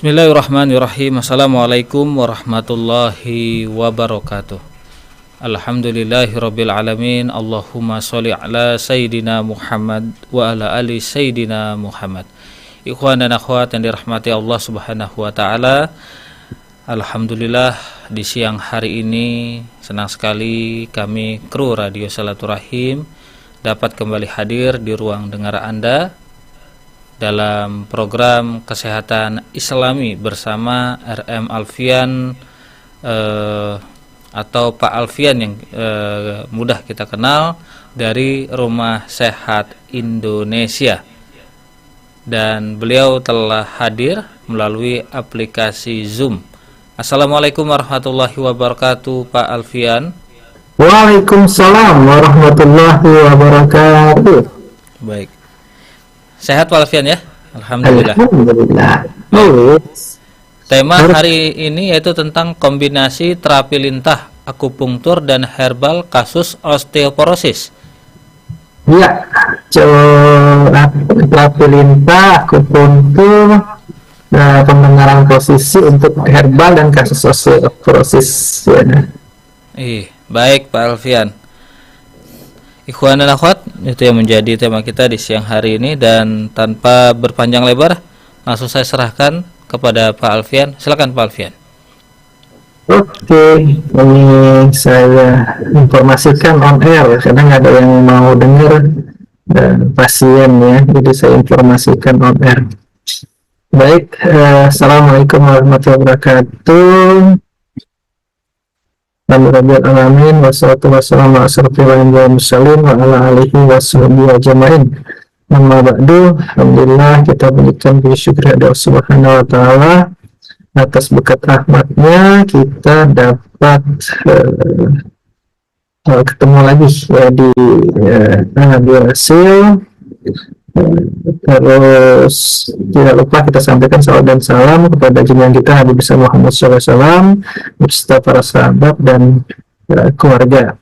Bismillahirrahmanirrahim. Assalamualaikum warahmatullahi wabarakatuh. Alhamdulillahirabbil alamin. Allahumma sholli ala sayidina Muhammad wa ala ali sayidina Muhammad. Ikhwan dan akhwat yang dirahmati Allah Subhanahu wa taala. Alhamdulillah di siang hari ini senang sekali kami kru Radio Silaturahim dapat kembali hadir di ruang dengar Anda dalam program Kesehatan Islami bersama RM Alfian atau Pak Alfian yang mudah kita kenal dari Rumah Sehat Indonesia, dan beliau telah hadir melalui aplikasi Zoom. Assalamualaikum warahmatullahi wabarakatuh, Pak Alfian. Waalaikumsalam warahmatullahi wabarakatuh. Baik. Sehat Pak Alfian ya? Alhamdulillah. Alhamdulillah. Tema hari ini yaitu tentang kombinasi terapi lintah, akupunktur dan herbal kasus osteoporosis. Ya, terapi lintah, akupunktur, pembenaran posisi untuk herbal dan kasus osteoporosis. Ya. Baik Pak Alfian. Ikhwan dan akhwat, itu yang menjadi tema kita di siang hari ini, dan tanpa berpanjang lebar langsung saya serahkan kepada Pak Alfian. Silakan Pak Alfian. Oke, ini saya informasikan on air, kadang ada yang mau dengar pasien ya, jadi saya informasikan on air. Baik, assalamualaikum warahmatullahi wabarakatuh. Alhamdulillah alamin, wassalatu wassalamu ala asyrofil anbiya'i wal mursalin wa ala alihi washabbihi ajmain. Amma ba'du, alhamdulillah kita berikan puji syukur kepada Allah Subhanahu wa taala atas berkat rahmatnya kita dapat ketemu lagi ya di hasil. Terus tidak lupa kita sampaikan salawat dan salam kepada junjungan kita Nabi besar Muhammad SAW beserta para sahabat dan keluarga.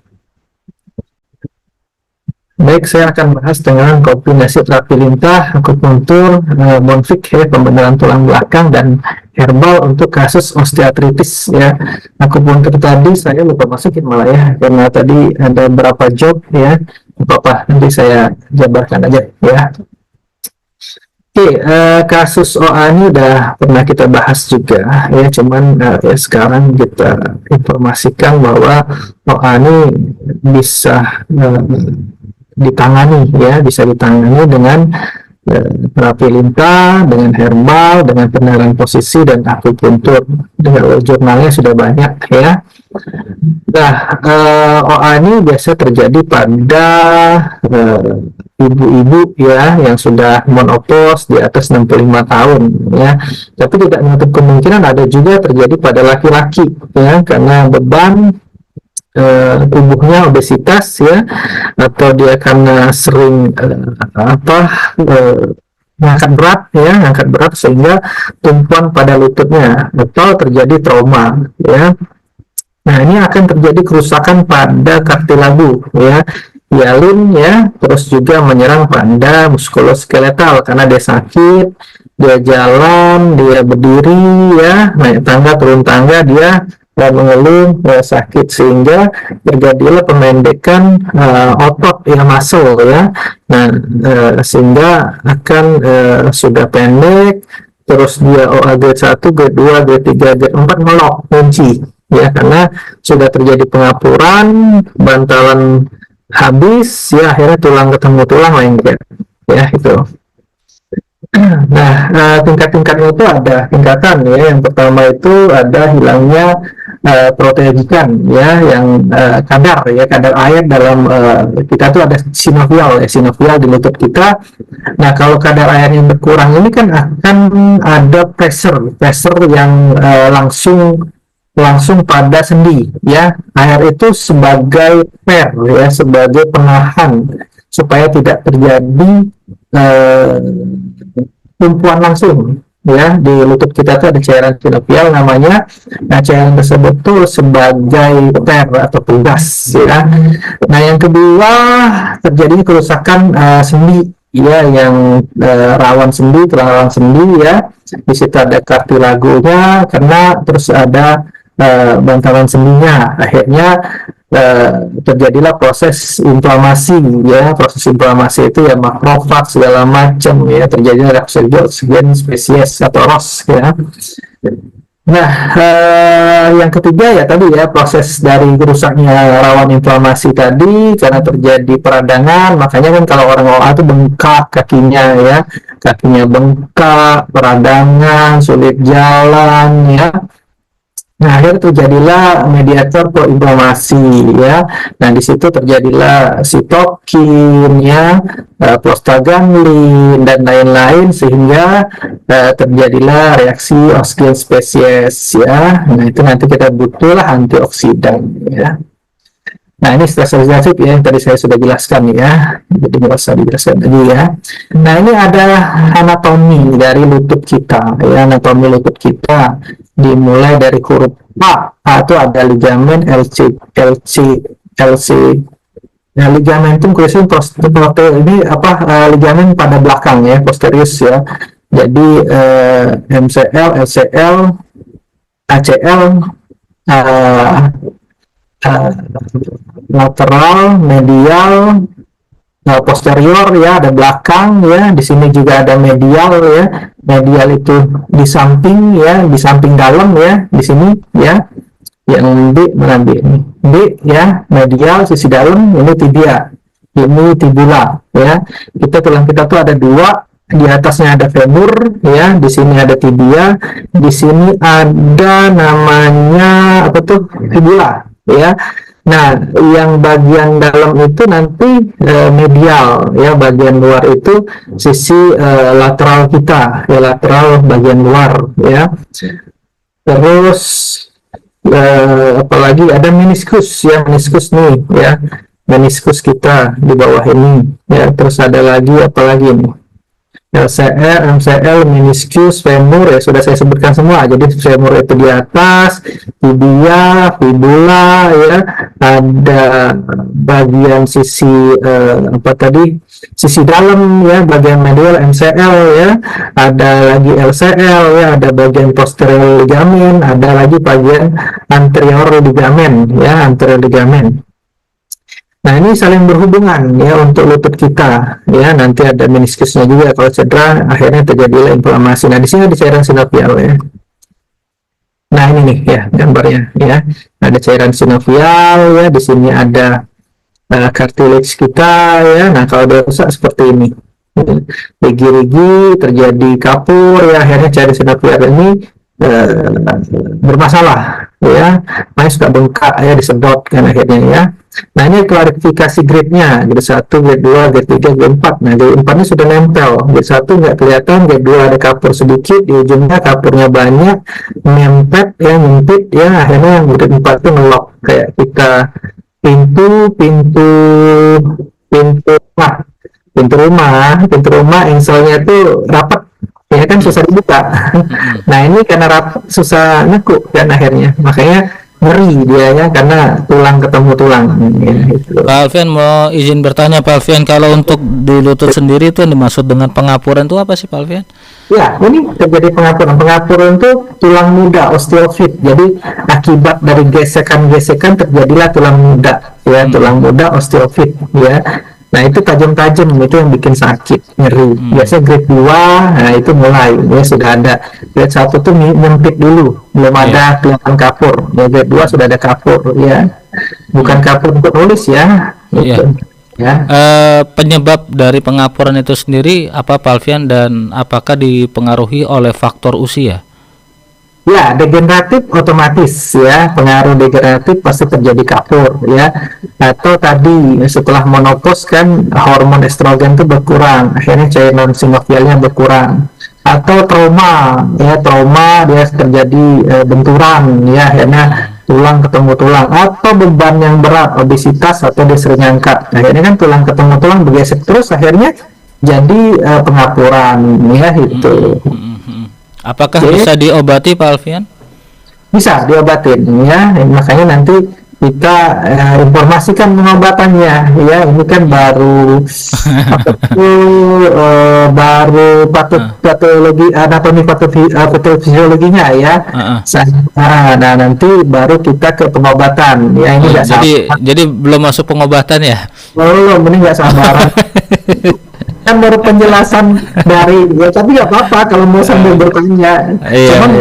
Baik, saya akan bahas dengan kombinasi terapi lintah, akupunktur, bonfik ya, pembenaran tulang belakang, dan herbal untuk kasus osteoartritis ya. Akupunktur tadi saya lupa masukin malah ya, karena tadi ada beberapa job ya. Apa nanti saya jabarkan aja ya. Oke, kasus OA ini udah pernah kita bahas juga ya, cuman ya sekarang kita informasikan bahwa OA ini bisa ditangani ya, bisa ditangani dengan terapi lintah, dengan herbal, dengan pembenaran posisi dan akupunktur. Dengan jurnalnya sudah banyak ya. Nah, OA ini biasa terjadi pada ibu-ibu ya yang sudah menopause di atas 65 tahun ya. Tapi tidak menutup kemungkinan ada juga terjadi pada laki-laki ya, karena beban tubuhnya, obesitas ya, atau dia karena sering ngangkat berat sehingga tumpuan pada lututnya, atau terjadi trauma ya. Nah, ini akan terjadi kerusakan pada kartilagu ya, hialin ya, terus juga menyerang pada muskuloskeletal karena dia sakit, dia jalan, dia berdiri ya, naik tangga, turun tangga, dia mengeluh sakit, sehingga terjadilah pemendekan otot ya, muscle ya. Nah, sehingga akan sudah pendek, terus dia OA grade 1, grade 2, grade 3, grade 4 melok, kunci ya, karena sudah terjadi pengapuran, bantalan habis ya, akhirnya tulang ketemu tulang lengket ya itu. Nah, tingkat-tingkatnya itu ada tingkatan ya. Yang pertama itu ada hilangnya proteogikan ya, yang kadar air dalam kita tuh ada sinovial ya, sinovial di lutut kita. Nah, kalau kadar airnya berkurang ini kan akan ada pressure yang langsung pada sendi ya. Air itu sebagai ya, sebagai penahan supaya tidak terjadi tumpuan langsung ya di lutut kita. Tuh ada cairan sinovial namanya. Nah, cairan tersebut tuh sebagai atau pegas ya. Nah, yang kedua terjadi kerusakan sendi ya yang rawan sendi, tulang rawan sendi ya. Di situ ada kartilagonya, karena terus ada bantalan sendinya. Akhirnya terjadilah proses inflamasi ya. Proses inflamasi itu ya makrofag segala macam ya, terjadi reaksi oksigen spesies atau ROS ya. Nah, yang ketiga ya tadi ya, proses dari rusaknya rawan inflamasi tadi karena terjadi peradangan. Makanya kan kalau orang OA itu bengkak kakinya ya, kakinya bengkak, peradangan, sulit jalan ya. Nah, akhirnya terjadilah mediator proinflamasi ya. Nah, di situ terjadilah sitokin ya, prostaglandin dan lain-lain, sehingga terjadilah reaksi oksigen spesies ya. Nah, itu nanti kita butuhlah antioksidan ya. Nah, ini stres oksidatif ya, yang tadi saya sudah jelaskan ya, jadi nggak usah dijelaskan lagi ya. Nah, ini ada anatomi dari lutut kita ya, anatomi lutut kita dimulai dari huruf A. A itu ada ligamen LC. Nah, ligamentum crucium posterior ini ligamen pada belakang ya, posterius ya. Jadi MCL, LCL, ACL, lateral, medial, posterior ya, ada belakang ya. Di sini juga ada medial ya. Medial itu di samping ya, di samping dalam ya, di sini ya. Yang B mana B ini? B ya, medial sisi dalam, ini tibia. Ini tibula ya. Tulang kita tuh ada dua, di atasnya ada femur ya, di sini ada tibia, di sini ada namanya apa tuh? Fibula ya. Nah, yang bagian dalam itu nanti medial ya, bagian luar itu sisi lateral kita ya, lateral bagian luar ya. Terus apalagi ada meniskus ya, meniskus nih ya, meniskus kita di bawah ini ya. Terus ada lagi apalagi nih, LCR, MCL, meniscus, femur ya sudah saya sebutkan semua. Jadi femur itu di atas, tibia, fibula ya, ada bagian sisi sisi dalam ya, bagian medial MCL ya, ada lagi LCL ya, ada bagian posterior ligamen, ada lagi bagian anterior ligamen ya, anterior ligamen. Nah, ini saling berhubungan ya untuk lutut kita ya. Nanti ada meniskusnya juga, kalau cedera akhirnya terjadilah inflamasi. Nah, di sini ada cairan sinovial ya. Nah, ini nih ya gambarnya ya. Ada cairan sinovial ya, di sini ada cartilage kita ya. Nah, kalau udah rusak seperti ini, rigi-rigi, terjadi kapur ya, akhirnya cairan sinovial ini bermasalah ya, makanya suka bengkak ya, disedot kan akhirnya ya. Nah, ini klarifikasi grade-nya, grade 1, grade 2, grade 3, grade 4. Nah, grade 4 ini sudah nempel, grade 1 nggak kelihatan, grade 2 ada kapur sedikit, di ujungnya kapurnya banyak, nyempet ya, nyempit ya, akhirnya yang grade 4 itu ngelok, kayak kita pintu rumah engselnya itu rapat ya kan, susah dibuka. Nah, ini karena susah nekuk kan akhirnya, makanya ngeri dia ya, karena tulang ketemu tulang ya, gitu. Pak Alfian mau izin bertanya Pak Alfian, kalau untuk di lutut sendiri itu yang dimaksud dengan pengapuran itu apa sih Pak Alfian? Ya, ini terjadi pengapuran itu tulang muda, osteofit. Jadi akibat dari gesekan-gesekan terjadilah tulang muda ya, tulang muda osteofit ya. Nah, itu tajam-tajam, itu yang bikin sakit, nyeri. Biasanya grade 2, nah itu mulai ya, sudah ada. Grade 1 tuh nyempit dulu, belum ada kelihatan kapur. Ya, grade 2 sudah ada kapur ya. Bukan kapur untuk nulis ya. Gitu. Ya. Penyebab dari pengapuran itu sendiri apa Pak Alfian, dan apakah dipengaruhi oleh faktor usia? Ya, degeneratif otomatis ya, pengaruh degeneratif pasti terjadi kapur ya. Atau tadi setelah menopause kan hormon estrogen itu berkurang, akhirnya cairan sinovialnya berkurang. Atau trauma ya, trauma dia terjadi benturan ya, akhirnya tulang ketemu tulang. Atau beban yang berat, obesitas, atau dia sering angkat, akhirnya kan tulang ketemu tulang bergesek terus, akhirnya jadi pengapuran ya itu. Apakah bisa diobati Pak Alfian? Bisa diobatin ya, makanya nanti kita informasikan pengobatannya. Ya, ini kan baru apa itu, baru patologi anatomi patofisiologinya ya. Nah, nanti baru kita ke pengobatan. Ya, ini nggak jadi belum masuk pengobatan ya? Belum, ini nggak sabaran. Kan baru penjelasan dari ya, tapi nggak apa-apa kalau mau sambil bertanya. Cuman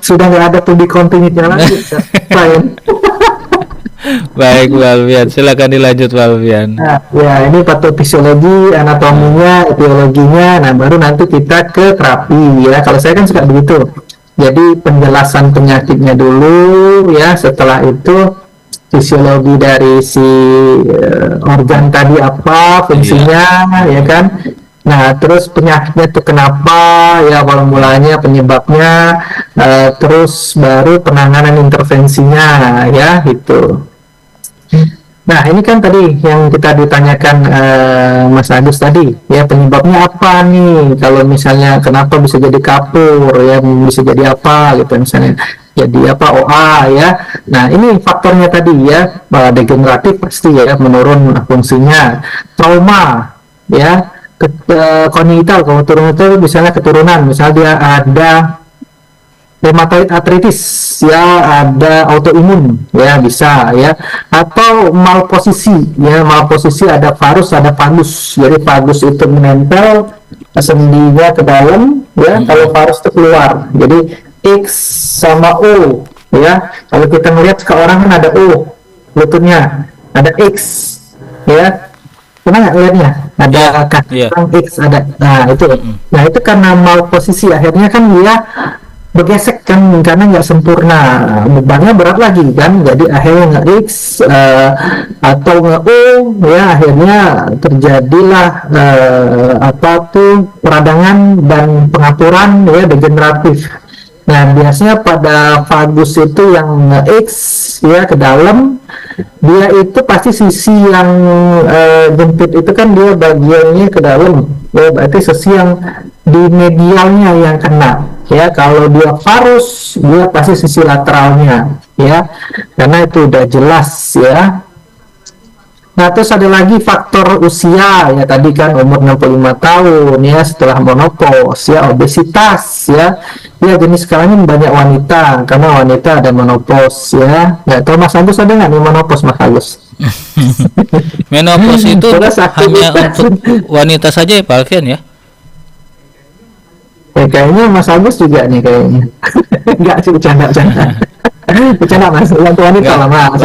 sudah nggak ada to be continued-nya lagi. Baik, Pak Alfian, silakan dilanjut, Pak Alfian. Nah, ya, ini patofisiologi, anatominya, etiologinya. Nah, baru nanti kita ke terapi ya. Kalau saya kan suka begitu. Jadi penjelasan penyakitnya dulu ya, setelah itu fisiologi dari si organ tadi apa fungsinya, ya kan. Nah, terus penyakitnya itu kenapa ya, awal mulanya, penyebabnya, terus baru penanganan intervensinya ya gitu. Nah, ini kan tadi yang kita ditanyakan Mas Agus tadi ya, penyebabnya apa nih, kalau misalnya kenapa bisa jadi kapur ya, bisa jadi apa gitu misalnya, jadi apa OA ya. Nah, ini faktornya tadi ya, degeneratif pasti ya, menurun fungsinya, trauma ya, kongenital, kalau turun itu misalnya keturunan, misalnya dia ada rheumatoid arthritis ya, ada autoimun ya, bisa ya, atau malposisi ya, malposisi ada varus, ada vagus. Jadi vagus itu menempel sendinya ke dalam ya, kalau varus itu keluar. Jadi X sama O ya, kalau kita melihat ke orang kan ada O lututnya, ada X ya, pernah nggak lihatnya ada X ada, nah itu karena malposisi, akhirnya kan dia bergesek kan, karena nggak sempurna, bebannya berat lagi kan, jadi akhirnya nggak X atau nggak O ya, akhirnya terjadilah apa tuh peradangan dan pengaturan ya, degeneratif. Nah, biasanya pada vagus itu yang X ya ke dalam, dia itu pasti sisi yang jepit itu kan dia bagiannya ke dalam ya, berarti sisi yang di medialnya yang kena ya. Kalau dia varus, dia pasti sisi lateralnya ya, karena itu udah jelas ya. Nah, terus ada lagi faktor usia ya, tadi kan umur 65 tahun ya, setelah menopause ya, obesitas ya. Ya, jenis kelamin banyak wanita, karena wanita ada menopause ya. Ya, tahu Mas Agus ada nggak nih menopause, Mas Agus? Menopause itu hanya untuk wanita saja ya, Pak Alfian ya? Kayaknya Mas Agus juga nih kayaknya. Enggak sih, bercanda. Bercanda Mas, untuk wanita lah Mas.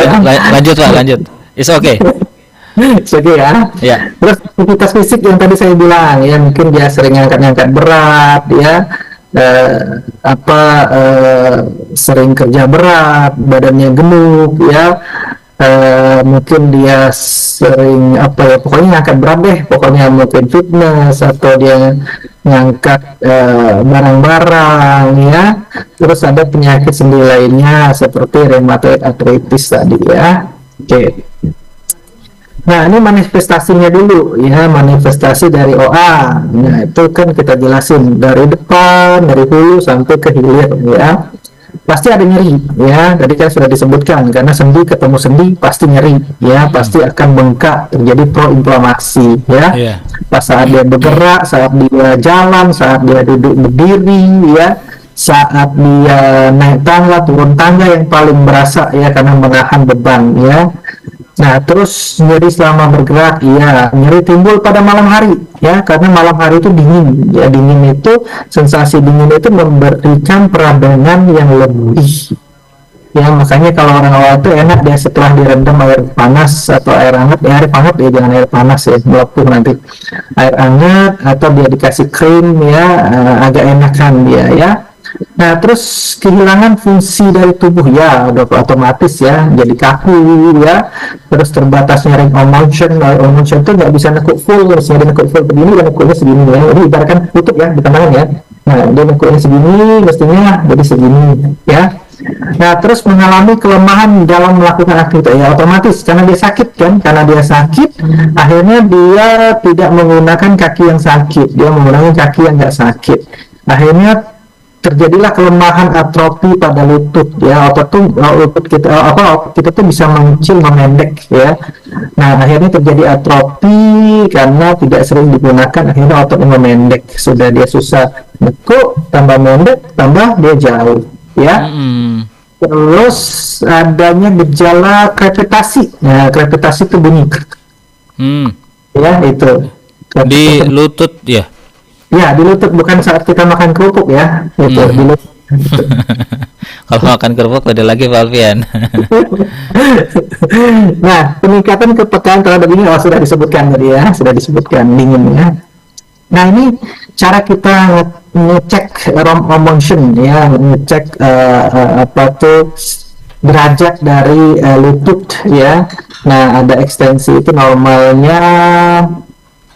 Lanjut Pak, lanjut. It's okay. Jadi ya. Terus aktivitas fisik yang tadi saya bilang ya, mungkin dia sering ngangkat berat ya, sering kerja berat, badannya gemuk ya, mungkin dia sering pokoknya ngangkat berat deh, pokoknya mungkin fitness, atau dia ngangkat barang-barang ya. Terus ada penyakit sendi lainnya seperti rheumatoid arthritis tadi ya. Oke. Nah, ini manifestasinya dulu ya, manifestasi dari OA. Nah, itu kan kita jelasin dari depan, dari hulu sampai ke hilir ya. Pasti ada nyeri ya, tadi kan sudah disebutkan, karena sendi ketemu sendi pasti nyeri ya, pasti akan bengkak, terjadi proinflamasi ya. Pas saat dia bergerak, saat dia jalan, saat dia duduk berdiri ya, saat dia naik tangga, turun tangga, yang paling berasa ya, karena menahan beban ya. Nah, terus nyeri selama bergerak, ya, nyeri timbul pada malam hari, ya, karena malam hari itu dingin, ya, dingin itu, sensasi dingin itu memberikan peradangan yang lebih, ya, makanya kalau orang awal itu enak dia setelah direndam air panas atau air hangat, ya, air hangat ya, jangan air panas ya, melepuh nanti, air hangat, atau dia dikasih krim, ya, agak enakan dia, ya. Nah, terus kehilangan fungsi dari tubuh, ya, udah otomatis ya, jadi kaku ya, terus terbatasnya range of motion. Range motion itu nggak bisa nekuk full, harusnya dia nekuk full begini dan nekuknya segini ya, jadi ibaratkan tutup ya di tangan ya, nah dia nekuknya segini, mestinya jadi segini ya. Nah, terus mengalami kelemahan dalam melakukan aktivitas, ya otomatis karena dia sakit kan, karena dia sakit akhirnya dia tidak menggunakan kaki yang sakit, dia menggunakan kaki yang nggak sakit, akhirnya terjadilah kelemahan atrofi pada lutut ya. Lutut kita otot kita tuh bisa mengecil memendek ya. Nah akhirnya terjadi atrofi karena tidak sering digunakan, akhirnya ototnya memendek, sudah dia susah nekuk, tambah mendek tambah dia jauh ya. Terus adanya gejala krepitasi. Nah krepitasi itu bunyi ya, itu di lutut ya. Ya, di lutut, bukan saat kita makan kerupuk ya. Itu di lutut. Kalau makan kerupuk beda lagi Pak Alfian. Nah, peningkatan kepekaan terhadap ini sudah disebutkan tadi ya, sudah disebutkan dinginnya. Nah, ini cara kita ngecek arm motion ya, ngecek apa tuh derajat dari lutut ya. Nah, ada ekstensi itu normalnya.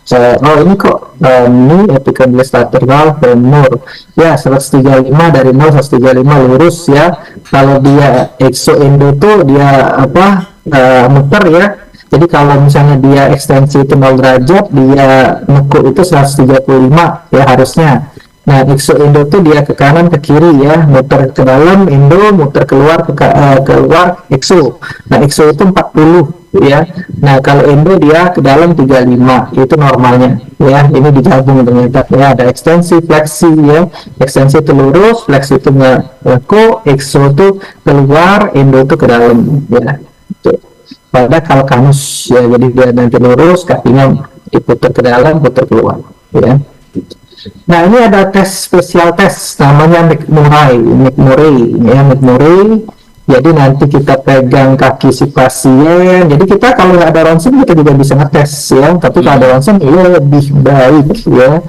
Ini kok ini epicondylis lateral femur ya 135, dari 0 135 lurus ya. Kalau dia exoendo tuh dia muter ya. Jadi kalau misalnya dia ekstensi itu 0 derajat, dia nekuk itu 135 ya harusnya. Nah exoendo tuh dia ke kanan ke kiri ya, muter ke dalam endo, muter keluar keluar exo. Nah exo itu 40 ya. Nah kalau endo dia ke dalam 35, itu normalnya ya. Ini digabung ternyata ya, ada ekstensi, fleksi ya. Ekstensi itu lurus, fleksi itu ngeko, exo itu keluar, endo itu ke dalam ya. Itu pada kalkanus ya, jadi dia nanti lurus, kakinya diputar ke dalam, putar keluar ya. Nah ini ada tes spesial, tes namanya McMurray ya, McMurray. Jadi nanti kita pegang kaki si pasien. Jadi kita kalau nggak ada ronsen kita juga bisa ngetes ya. Tapi kalau ada ronsen lebih baik ya.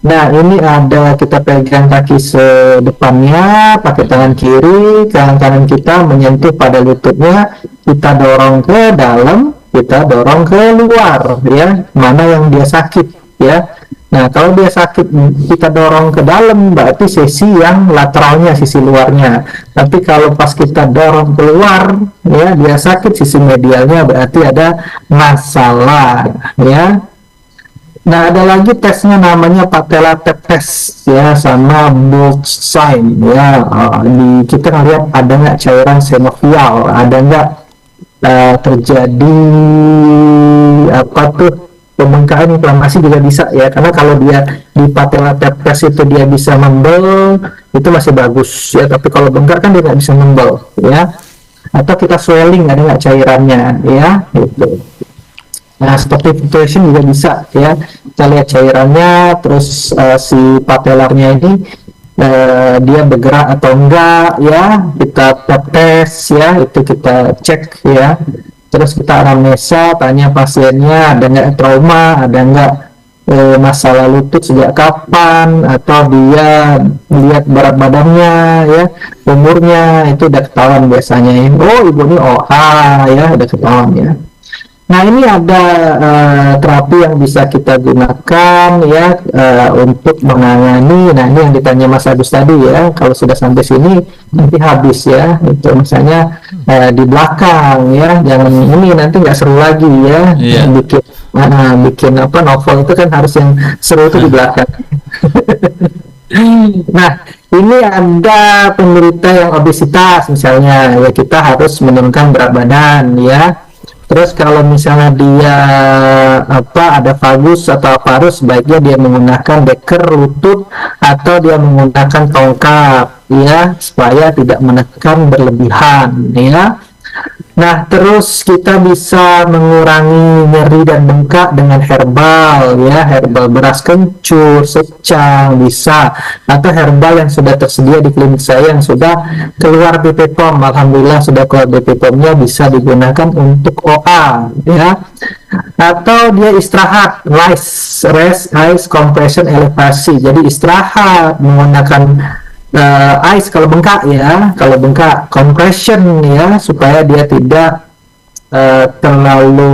Nah ini ada, kita pegang kaki sedepannya pakai tangan kiri, tangan kanan kita menyentuh pada lututnya, kita dorong ke dalam, kita dorong ke luar ya. Mana yang dia sakit ya. Nah kalau dia sakit kita dorong ke dalam, berarti sisi yang lateralnya, sisi luarnya. Tapi kalau pas kita dorong keluar ya, dia sakit sisi medialnya, berarti ada masalah ya. Nah ada lagi tesnya namanya patella tap test ya, sama Bolt sign ya. Kita ngeliat ada nggak cairan sinovial, ada nggak terjadi apa tuh pembengkakan, inflamasi juga bisa ya. Karena kalau dia di patella tap test itu dia bisa membel, itu masih bagus ya. Tapi kalau bengkak kan dia nggak bisa membel ya. Atau kita swelling, ada nggak cairannya ya itu. Nah seperti filtration juga bisa ya, kita lihat cairannya, terus si patellarnya ini dia bergerak atau enggak ya, kita tap test ya, itu kita cek ya. Terus kita anamnesa, tanya pasiennya ada nggak trauma, ada nggak masalah lutut sejak kapan, atau dia lihat berat badannya ya, umurnya, itu udah ketahuan biasanya ya. Oh ibu ini OH ya, udah ketahuan ya. Nah ini ada terapi yang bisa kita gunakan ya untuk menangani. Nah ini yang ditanya Mas Agus tadi ya, kalau sudah sampai sini nanti habis ya, itu misalnya di belakang ya, jangan ini nanti nggak seru lagi ya. Bikin apa novel itu kan harus yang seru itu di belakang. Nah ini ada penderita yang obesitas misalnya ya, kita harus menurunkan berat badan ya. Terus kalau misalnya dia ada valgus atau parus, baiknya dia menggunakan beker lutut atau dia menggunakan tongkat ya, supaya tidak menekan berlebihan ya. Nah terus kita bisa mengurangi nyeri dan bengkak dengan herbal ya, herbal beras kencur, secang bisa, atau herbal yang sudah tersedia di klinik saya yang sudah keluar BPOM. Alhamdulillah sudah keluar BPOM-nya, bisa digunakan untuk OA ya. Atau dia istirahat, rest ice compression elevasi, jadi istirahat menggunakan ice kalau bengkak ya, kalau bengkak compression ya, supaya dia tidak terlalu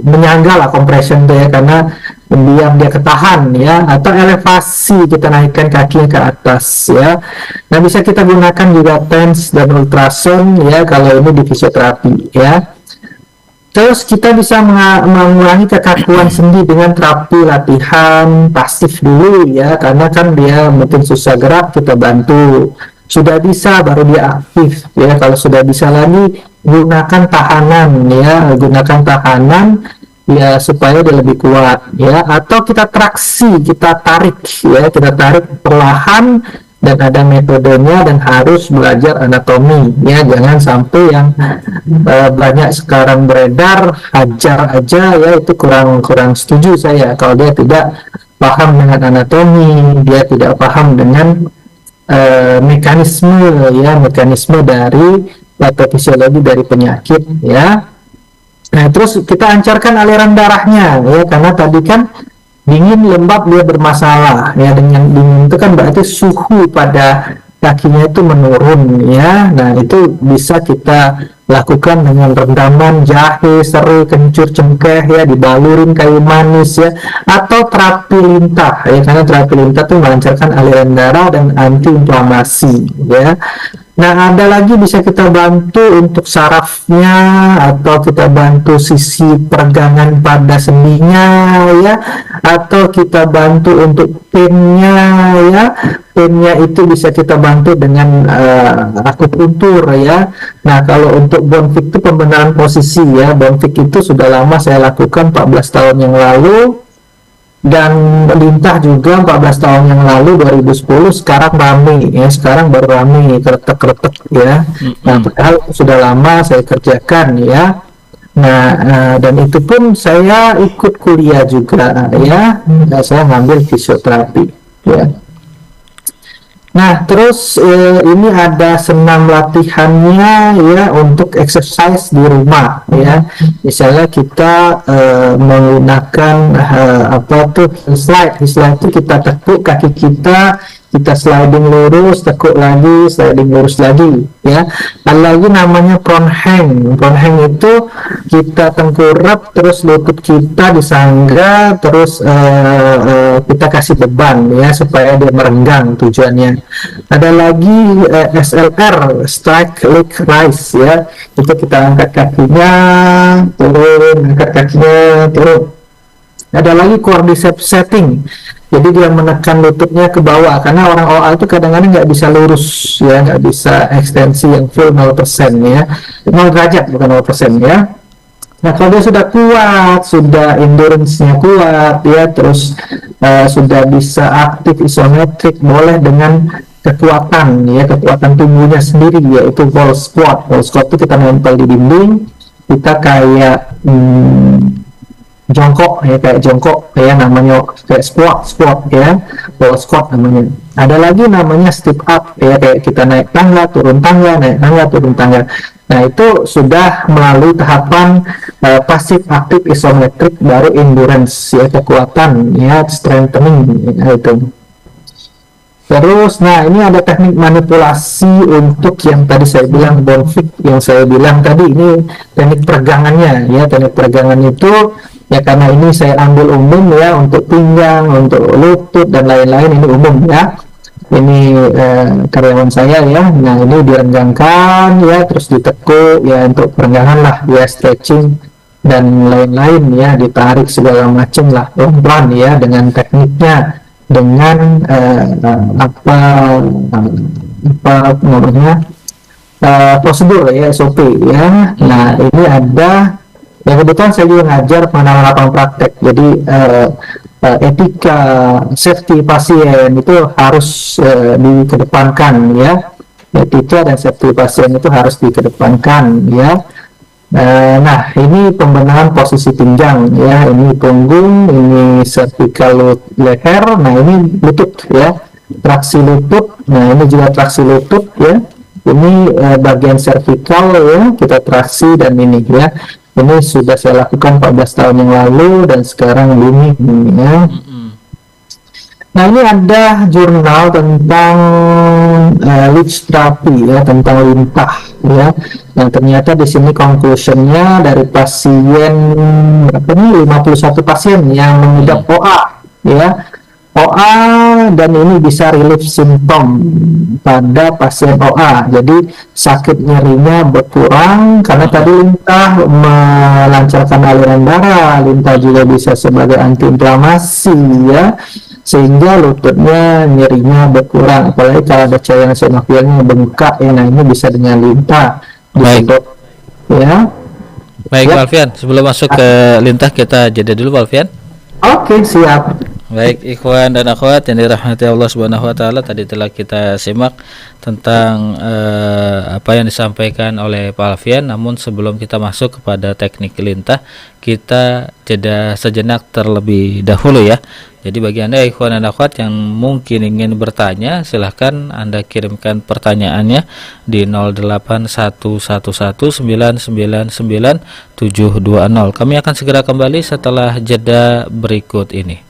menyangga lah compression itu ya, karena dia ketahan ya. Atau elevasi, kita naikkan kakinya ke atas ya. Nah bisa kita gunakan juga TENS dan ultrasound ya, kalau ini di fisioterapi ya. Terus kita bisa mengurangi kekakuan sendi dengan terapi latihan pasif dulu ya, karena kan dia mungkin susah gerak, kita bantu. Sudah bisa baru dia aktif ya. Kalau sudah bisa lagi gunakan tahanan ya, gunakan tahanan ya supaya dia lebih kuat ya. Atau kita traksi, kita tarik ya, kita tarik perlahan, dan ada metodenya dan harus belajar anatomi ya, jangan sampai yang banyak sekarang beredar hajar aja ya, itu kurang setuju saya. Kalau dia tidak paham dengan anatomi, dia tidak paham dengan mekanisme dari patofisiologi dari penyakit ya. Nah, terus kita lancarkan aliran darahnya ya, karena tadi kan dingin lembab dia bermasalah ya. Dengan dingin itu kan berarti suhu pada kakinya itu menurun ya. Nah, itu bisa kita lakukan dengan rendaman jahe, serai, kencur, cengkeh ya, dibalurin kayu manis ya, atau terapi lintah ya, karena terapi lintah itu melancarkan aliran darah dan anti inflamasi ya. Nah, ada lagi bisa kita bantu untuk sarafnya, atau kita bantu sisi peregangan pada sendinya ya, atau kita bantu untuk pain-nya ya. Pain-nya itu bisa kita bantu dengan akupuntur ya. Nah, kalau untuk bonfik itu pembenahan posisi ya, bonfik itu sudah lama saya lakukan 14 tahun yang lalu, dan lintah juga 14 tahun yang lalu 2010. Sekarang rame ya, sekarang baru rame kretek-kretek ya. Nah, padahal sudah lama saya kerjakan ya. Nah, dan itu pun saya ikut kuliah juga ya. Nah, saya ngambil fisioterapi ya. Nah, terus ini ada senam latihannya ya, untuk exercise di rumah ya. Misalnya kita menggunakan slide itu kita tekuk kaki kita sliding lurus, tekuk lagi, sliding lurus lagi ya. Ada lagi namanya prone hang. Prone hang itu kita tengkurap, terus lutut kita disangga, terus kita kasih beban ya supaya dia merenggang tujuannya. Ada lagi SLR, strike leg rise ya, itu kita angkat kakinya turun, angkat kakinya turun. Ada lagi quadriceps setting, jadi dia menekan lututnya ke bawah, karena orang OA itu kadang-kadang nggak bisa lurus ya, nggak bisa ekstensi yang full 0% ya, 0 derajat bukan 0% ya. Nah, kalau dia sudah kuat, sudah endurance-nya kuat ya, terus sudah bisa aktif isometrik, boleh dengan kekuatan ya, kekuatan tubuhnya sendiri, yaitu wall squat. Wall squat itu kita nempel di dinding, kita kayak jongkok ya, kayak jongkok ya, namanya kayak squat ya, wall squat namanya. Ada lagi namanya step up ya, kayak kita naik tangga turun tangga, naik tangga turun tangga. Nah, itu sudah melalui tahapan pasif aktif isometrik, baru endurance ya, kekuatan ya, strengthening ya, itu. Terus, nah ini ada teknik manipulasi untuk yang tadi saya bilang bonfik, yang saya bilang tadi, ini teknik peregangannya ya. Teknik peregangan itu ya, karena ini saya ambil umum ya, untuk pinggang, untuk lutut dan lain-lain, ini umum ya. Ini karyawan saya ya. Nah, ini direnggangkan ya, terus ditekuk ya, untuk perenggangan lah ya, stretching dan lain-lain ya, ditarik segala macam lah, pelan-pelan ya, dengan tekniknya, dengan apa namanya, prosedur ya, SOP ya. Nah, ini ada yang kebetulan saya juga ngajar pengenalan lapangan praktek, jadi etika safety pasien itu harus dikedepankan ya. Etika dan safety pasien itu harus dikedepankan ya. Nah, ini pembenahan posisi pinggang ya, ini punggung, ini cervical leher, nah ini lutut ya, traksi lutut. Nah, ini juga traksi lutut ya, ini bagian cervical ya, kita traksi, dan ini ya, ini sudah saya lakukan 14 tahun yang lalu dan sekarang booming ya. Nah, ini ada jurnal tentang leech therapy ya, tentang lintah ya. Nah, ternyata di sini conclusionnya dari pasien berapa nih, 51 pasien yang mengidap OA ya. OA, dan ini bisa relief simptom pada pasien OA. Jadi sakit nyerinya berkurang karena tadi lintah melancarkan aliran darah, lintah juga bisa sebagai antiinflamasi ya, sehingga lututnya nyerinya berkurang. Apalagi kalau ada cairan sinovialnya bengkak ya, nah ini bisa dengan lintah disedot ya. Baik Ya. Pak Alfian, sebelum masuk ke lintah kita jeda dulu Pak Alfian. Oke, siap. Baik ikhwan dan akhwat yang dirahmati Allah Subhanahu wa taala, tadi telah kita simak tentang apa yang disampaikan oleh Pak Alfian. Namun sebelum kita masuk kepada teknik lintah, kita jeda sejenak terlebih dahulu ya. Jadi bagi Anda ikhwan dan akhwat yang mungkin ingin bertanya, silahkan Anda kirimkan pertanyaannya di 0811999720. Kami akan segera kembali setelah jeda berikut ini.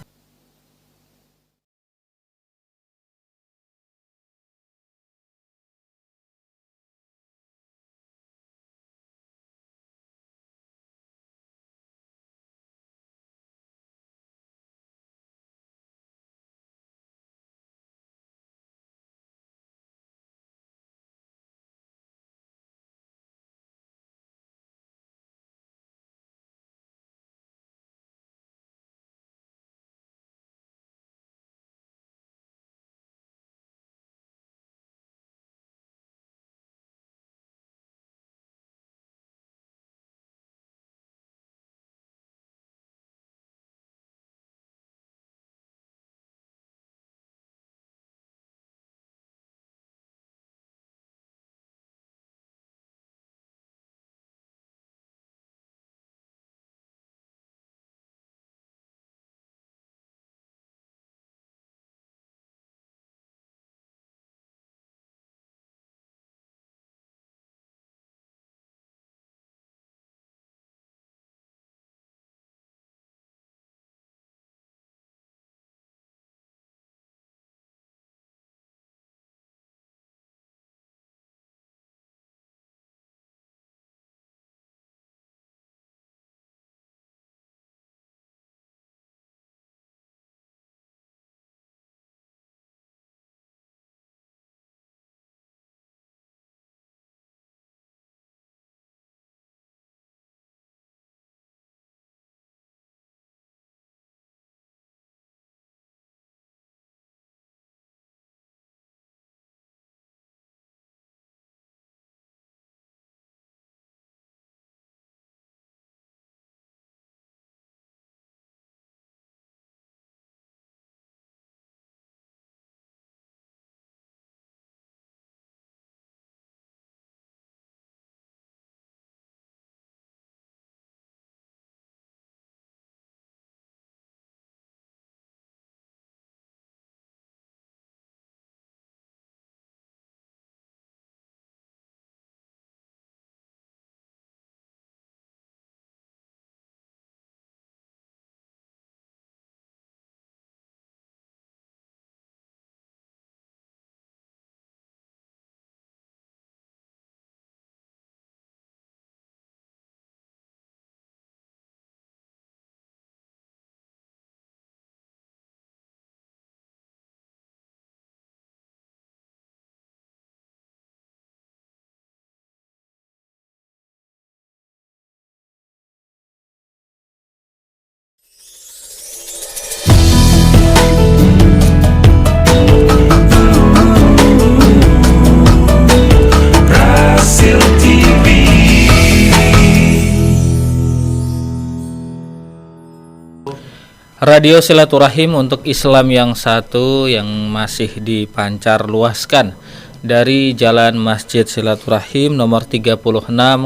Radio Silaturahim untuk Islam yang satu yang masih dipancar luaskan dari Jalan Masjid Silaturahim nomor 36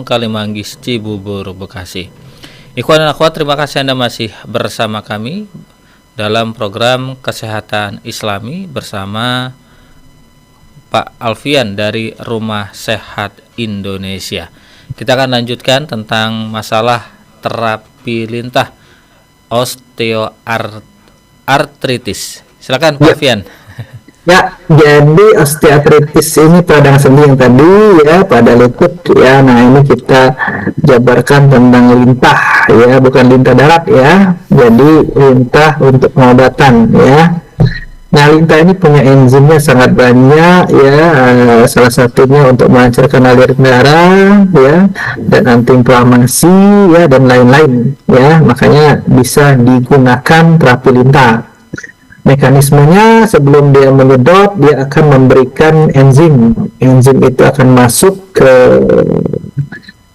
Kalimanggis Cibubur Bekasi. Ikhwan dan akhwat, terima kasih Anda masih bersama kami dalam program Kesehatan Islami bersama Pak Alfian dari Rumah Sehat Indonesia. Kita akan lanjutkan tentang masalah terapi lintah osteoartritis. Silakan Pak Alfian. Ya, jadi osteoartritis ini pada sendi yang tadi ya, pada lutut ya. Nah, ini kita jabarkan tentang lintah ya, bukan lintah darat ya. Jadi lintah untuk pengobatan ya. Nah, lintah ini punya enzimnya sangat banyak ya, salah satunya untuk melancarkan aliran darah ya, dan antiinflamasi ya, dan lain-lain ya. Makanya bisa digunakan terapi lintah. Mekanismenya, sebelum dia menyedot, dia akan memberikan enzim. Enzim itu akan masuk ke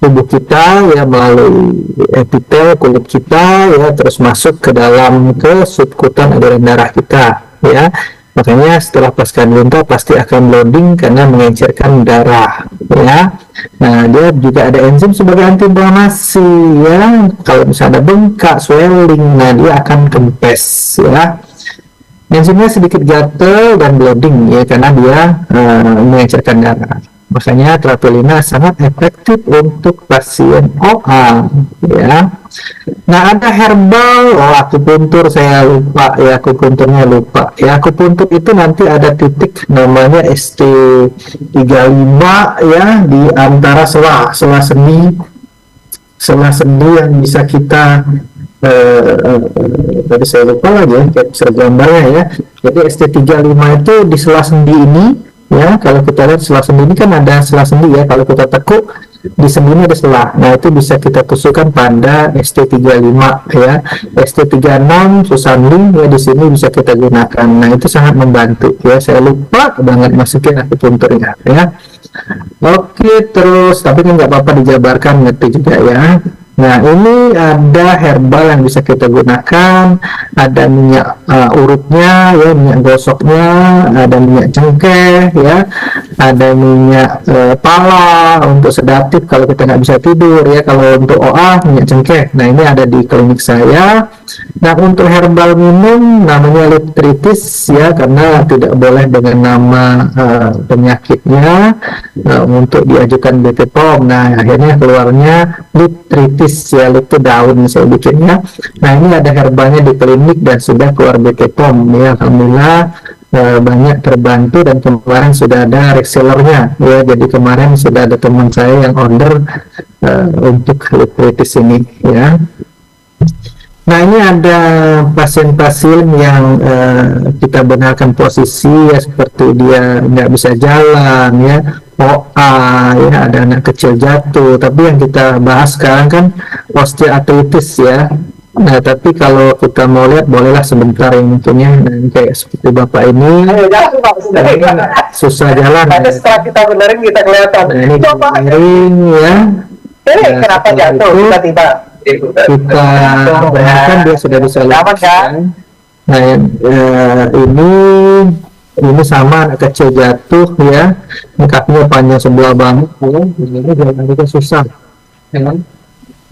tubuh kita ya, melalui epitel kulit kita ya, terus masuk ke dalam, ke subkutan aliran darah kita ya. Makanya setelah pasca lintah pasti akan loading karena mengencerkan darah ya. Nah, dia juga ada enzim sebagai antiinflamasi ya. Kalau misalnya ada bengkak, swelling, nah dia akan kempes ya. Enzimnya sedikit gatal dan bloating ya, karena dia mengencerkan darah. Makanya terapi lintah sangat efektif untuk pasien OA ya. Nah, ada herbal, akupuntur saya lupa ya, akupunturnya lupa ya. Akupuntur itu nanti ada titik namanya ST35 ya, di antara sela sendi yang bisa kita tadi saya lupa lagi ya, capture gambarnya ya. Jadi ST35 itu di sela sendi ini ya. Kalau kita lihat sela sendi ini kan ada sela sendi ya, kalau kita tekuk di sendi ini ada sela. Nah, itu bisa kita tusukkan pada ST35 ya. ST36 susanding ya, di sini bisa kita gunakan. Nah, itu sangat membantu ya. Saya lupa banget masukin akupunturnya ya. Oke, terus tapi kan nggak apa-apa dijabarkan, ngerti juga ya. Nah, ini ada herbal yang bisa kita gunakan, ada minyak urutnya ya, minyak gosoknya, ada minyak cengkeh ya, ada minyak pala untuk sedatif kalau kita nggak bisa tidur ya. Kalau untuk OA minyak cengkeh, nah ini ada di klinik saya. Nah, untuk herbal minum namanya litritis ya, karena tidak boleh dengan nama penyakitnya untuk diajukan BP POM. Nah, akhirnya keluarnya litritis ya, itu daun saya bikinnya. Nah, ini ada herbalnya di klinik dan sudah keluar BP POM ya, alhamdulillah banyak terbantu, dan kemarin sudah ada resellernya ya. Jadi kemarin sudah ada teman saya yang order untuk litritis ini ya. Nah, ini ada pasien-pasien yang kita benarkan posisi ya, seperti dia nggak bisa jalan ya, OA ya, ada anak kecil jatuh. Tapi yang kita bahas sekarang kan osteoartritis ya. Nah, tapi kalau kita mau lihat bolehlah sebentar yang punya, kayak seperti bapak ini, susah jalan. Tapi setelah kita benerin kita kelihatan. Nah, ini miring ya. Ini kenapa jatuh tiba-tiba? Kita bayangkan dia sudah bisa Aman kan? Nah, ini sama anak kecil jatuh ya, kakinya panjang sebelah banget ya. Ini jalan juga susah ya,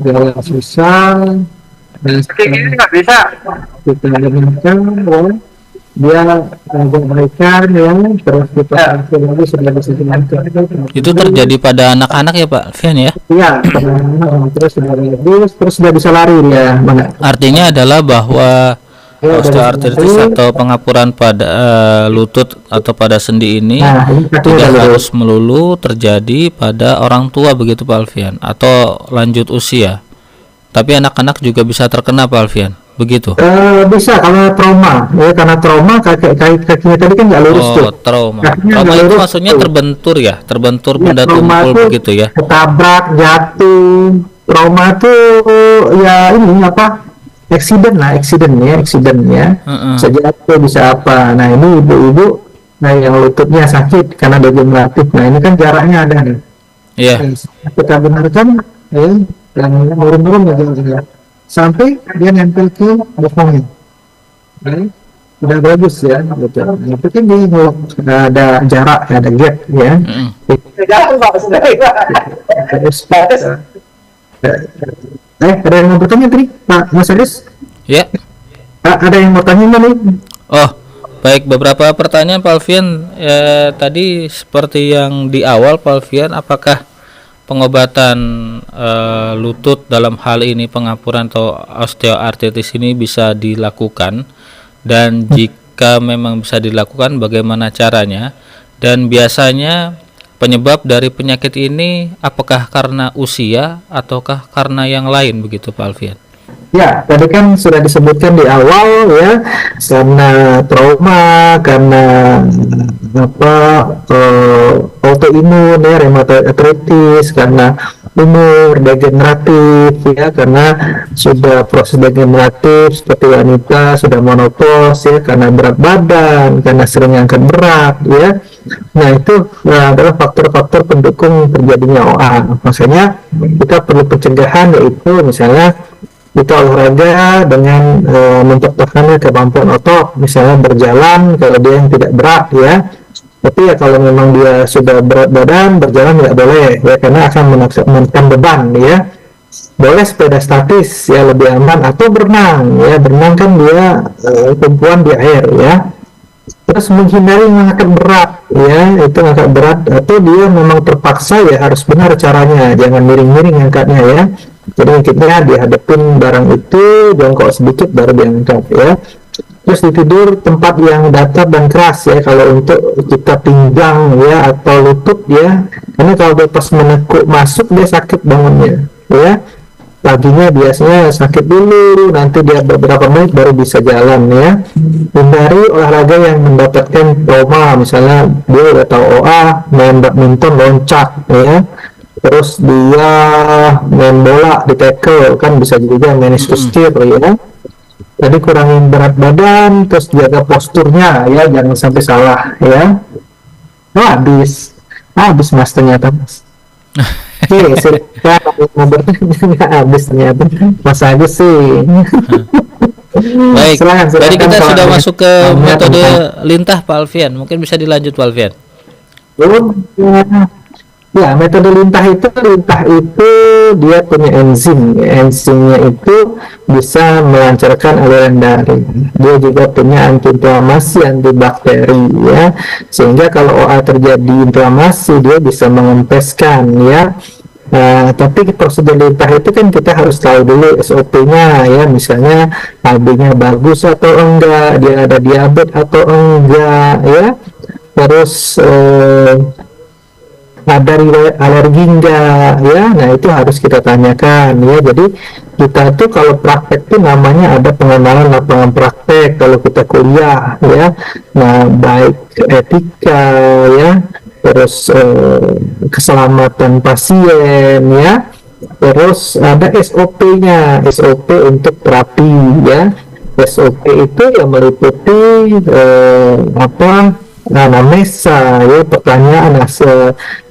jalan susah. Kayak gini nggak bisa. Kita dengarkan ya, dia agak baikan ya, terus kita lagi sudah bisa dilanjutkan. Itu terjadi pada anak-anak ya Pak Fian ya? Iya, terus sudah bagus, terus sudah bisa lari dia. Mana? Artinya adalah bahwa osteoartritis atau pengapuran pada lutut atau pada sendi ini tidak harus melulu terjadi pada orang tua begitu Pak Alfian, atau lanjut usia, tapi anak-anak juga bisa terkena Pak Alfian, begitu? Bisa kalau trauma ya, karena trauma kakinya tadi kan nggak lurus tuh. Trauma Kakinya itu lurus maksudnya tuh. terbentur ya, terbentur Ya, benda trauma tumpul tuh begitu ya? ketabrak, jatuh. Trauma tuh ya ini apa? Accident ya. Bisa jatuh, bisa apa. Nah, ini ibu-ibu, nah yang lututnya sakit karena degeneratif. Nah, ini kan jaraknya ada nih. Iya. Kita benarkan ya, yang turun-turun ya, sampai dia nempel ke bokongnya. Udah bagus ya, gitu. Yang penting dia ada jarak, ada gap ya. Jalan Pak, sudah. Ada yang mau bertanya tadi, Pak Mas Aris? Ya. Ada yang mau tanya nggak nih? Oh, baik, beberapa pertanyaan Pak Alfian. Tadi seperti yang di awal Pak Alfian, apakah pengobatan lutut dalam hal ini pengapuran atau osteoartritis ini bisa dilakukan, dan jika memang bisa dilakukan bagaimana caranya, dan biasanya penyebab dari penyakit ini apakah karena usia ataukah karena yang lain begitu Pak Alfian? Ya, tadi kan sudah disebutkan di awal ya, karena trauma, karena apa autoimun ya, rheumatoid arthritis, karena umur degeneratif ya, karena sudah proses degeneratif seperti wanita sudah menopause ya, karena berat badan, karena sering angkat berat ya. Nah itu adalah faktor-faktor pendukung terjadinya OA. Makanya kita perlu pencegahan, yaitu misalnya kita olahraga dengan mempertahankan kemampuan otot, misalnya berjalan kalau dia yang tidak berat ya. Tapi ya kalau memang dia sudah berat badan, berjalan nggak boleh ya, karena akan menekan beban ya. Boleh sepeda statis ya, lebih aman, atau berenang ya. Berenang kan dia tumpuan di air ya. Terus menghindari mengangkat berat ya, itu angkat berat atau dia memang terpaksa ya, harus benar caranya, jangan miring-miring angkatnya ya. Jadi kita dihadapin barang itu, jongkok sedikit baru diangkat ya. Terus di tidur tempat yang datar dan keras ya, kalau untuk kita pinggang ya atau lutut ya, karena kalau dia pas menekuk masuk dia sakit bangunnya ya. Paginya biasanya sakit dulu, nanti dia beberapa menit baru bisa jalan ya. Hindari olahraga yang mendapatkan trauma, misalnya dia udah tahu OA, main badminton loncat ya, terus dia main bola di tackle kan bisa juga meniscus tear ya. Jadi kurangin berat badan, terus jaga posturnya ya, jangan sampai salah ya. Oh, habis mas ternyata mas. Oke, saya nggak habis ternyata Mas Agus sih. Baik, Silakan, tadi kita kalau sudah ada masuk ke metode tentang- lintah Pak Alfian. Mungkin bisa dilanjut Pak Alfian. Ya, metode lintah itu dia punya enzim. Enzimnya itu bisa melancarkan aliran darah. Dia juga punya antiinflamasi, antibakteri ya. Sehingga kalau OA terjadi inflamasi, dia bisa mengempeskan ya. Tapi prosedur lintah itu kan kita harus tahu dulu SOP-nya ya, misalnya AB-nya bagus atau enggak, dia ada diabetes atau enggak ya. Terus ada riwayat alergi enggak ya, nah itu harus kita tanyakan ya. Jadi kita tuh kalau praktek tuh namanya ada pengenalan lapangan praktek kalau kita kuliah ya. Nah baik etika ya, terus keselamatan pasien ya, terus ada SOP-nya, SOP untuk terapi ya. SOP itu yang meliputi MESA ya, pertanyaan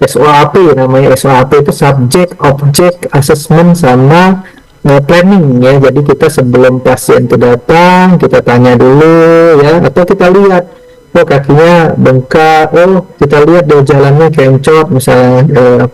SOAP namanya. SOAP itu subject object assessment sama planning ya. Jadi kita sebelum pasien itu datang, kita tanya dulu ya, atau kita lihat oh kakinya bengkak, oh kita lihat dia jalannya kencot misalnya,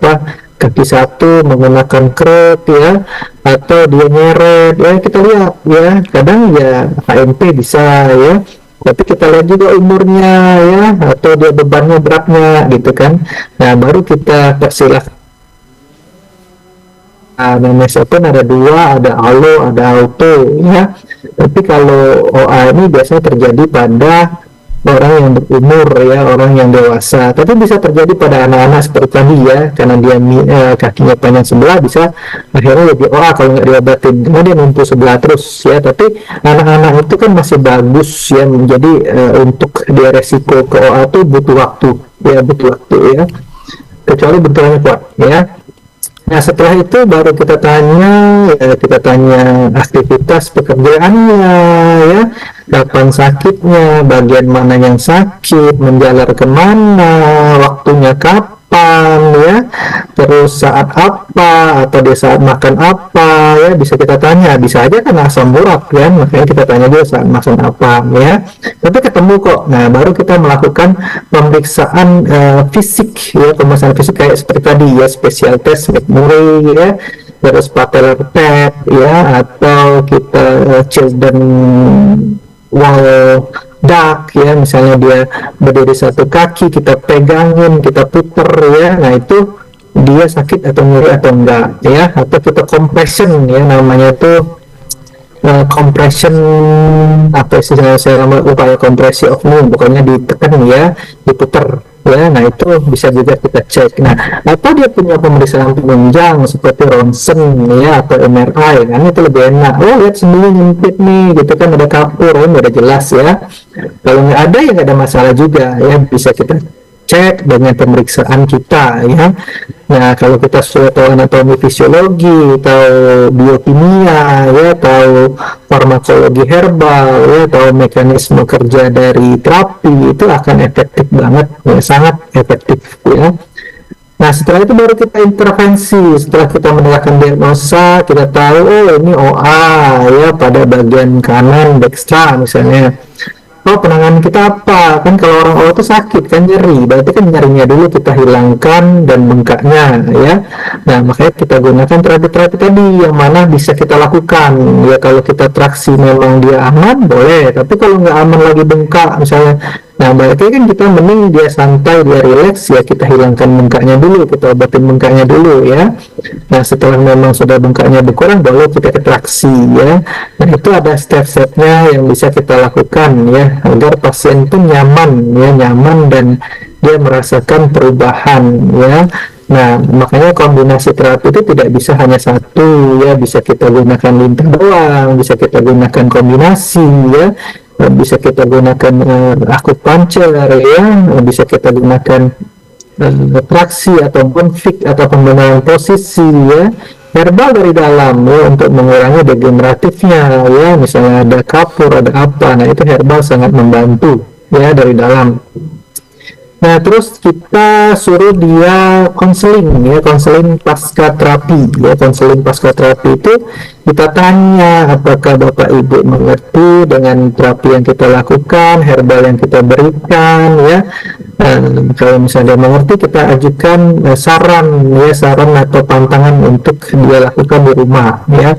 kaki satu menggunakan kruk ya, atau dia nyeret ya, kita lihat ya. Kadang ya HMP bisa ya, tapi kita lihat juga umurnya ya, atau dia bebannya beratnya gitu kan. Nah baru kita persilahkan. Namanya pun ada dua, ada alo, ada auto ya. Tapi kalau OA ini biasanya terjadi pada orang yang berumur ya, orang yang dewasa. Tapi bisa terjadi pada anak-anak seperti tadi ya, karena dia kakinya panjang sebelah, bisa akhirnya jadi OA kalau nggak diobatin, karena dia numpuk sebelah terus ya. Tapi anak-anak itu kan masih bagus ya, menjadi untuk dia resiko ke OA itu butuh waktu ya, kecuali bentukannya kuat ya. Nah setelah itu baru kita tanya aktivitas pekerjaannya ya, kapan sakitnya, bagian mana yang sakit, menjalar kemana, waktunya kapan ya, terus saat apa, atau dia saat makan apa ya, bisa kita tanya. Bisa aja kan asam urat kan, makanya kita tanya dia saat makan apa ya. Tapi ketemu kok. Nah baru kita melakukan pemeriksaan fisik ya, pemeriksaan fisik kayak seperti tadi ya, special test McMurray ya, terus patellar tap ya, atau kita children wall duck ya, misalnya dia berdiri satu kaki, kita pegangin, kita puter ya. Nah itu dia sakit atau nyeri atau enggak ya. Atau kita compression ya, namanya itu compression, apa istilahnya saya lupa ya, kompresi of knee, pokoknya ditekan ya, diputer ya. Nah itu bisa juga kita cek. Nah apa dia punya pemeriksaan penunjang seperti ronsen ya atau MRI, kan itu lebih enak. Oh lihat sendinya nyempit nih gitu kan, ada kapur kan udah jelas ya. Kalau nggak ada ya nggak ada masalah juga ya, bisa kita cek dengan pemeriksaan kita ya. Nah kalau kita sudah tahu anatomi fisiologi, tahu biokimia ya, tahu farmakologi herbal ya, tahu mekanisme kerja dari terapi, itu akan efektif banget ya, sangat efektif ya. Nah setelah itu baru kita intervensi. Setelah kita mendapatkan diagnosa, kita tahu oh ini OA ya pada bagian kanan dextra misalnya. Oh penanganan kita apa? Kan kalau orang OA itu sakit kan, nyeri, berarti kan nyerinya dulu kita hilangkan dan bengkaknya ya. Nah makanya kita gunakan terapi-terapi tadi yang mana bisa kita lakukan ya. Kalau kita traksi memang dia aman boleh, tapi kalau nggak aman lagi bengkak misalnya, nah berarti kan kita mending dia santai, dia relax ya, kita hilangkan bengkaknya dulu, kita obatin bengkaknya dulu ya. Nah setelah memang sudah bengkaknya berkurang baru kita traksi ya. Nah itu ada step-stepnya yang bisa kita lakukan ya, agar pasien itu nyaman ya, nyaman dan dia merasakan perubahan ya. Nah makanya kombinasi terapi itu tidak bisa hanya satu ya, bisa kita gunakan lintah doang, bisa kita gunakan kombinasi ya, bisa kita gunakan akupuncture ya, bisa kita gunakan traksi atau bonfik atau pembenahan posisi ya, herbal dari dalam ya untuk mengurangi degeneratifnya ya, misalnya ada kapur ada apa, nah itu herbal sangat membantu ya dari dalam. Nah terus kita suruh dia konseling ya, konseling pasca terapi ya. Konseling pasca terapi itu kita tanya apakah bapak ibu mengerti dengan terapi yang kita lakukan, herbal yang kita berikan ya. Kalau misalnya dia mengerti, kita ajukan saran ya, saran atau pantangan untuk dia lakukan di rumah ya.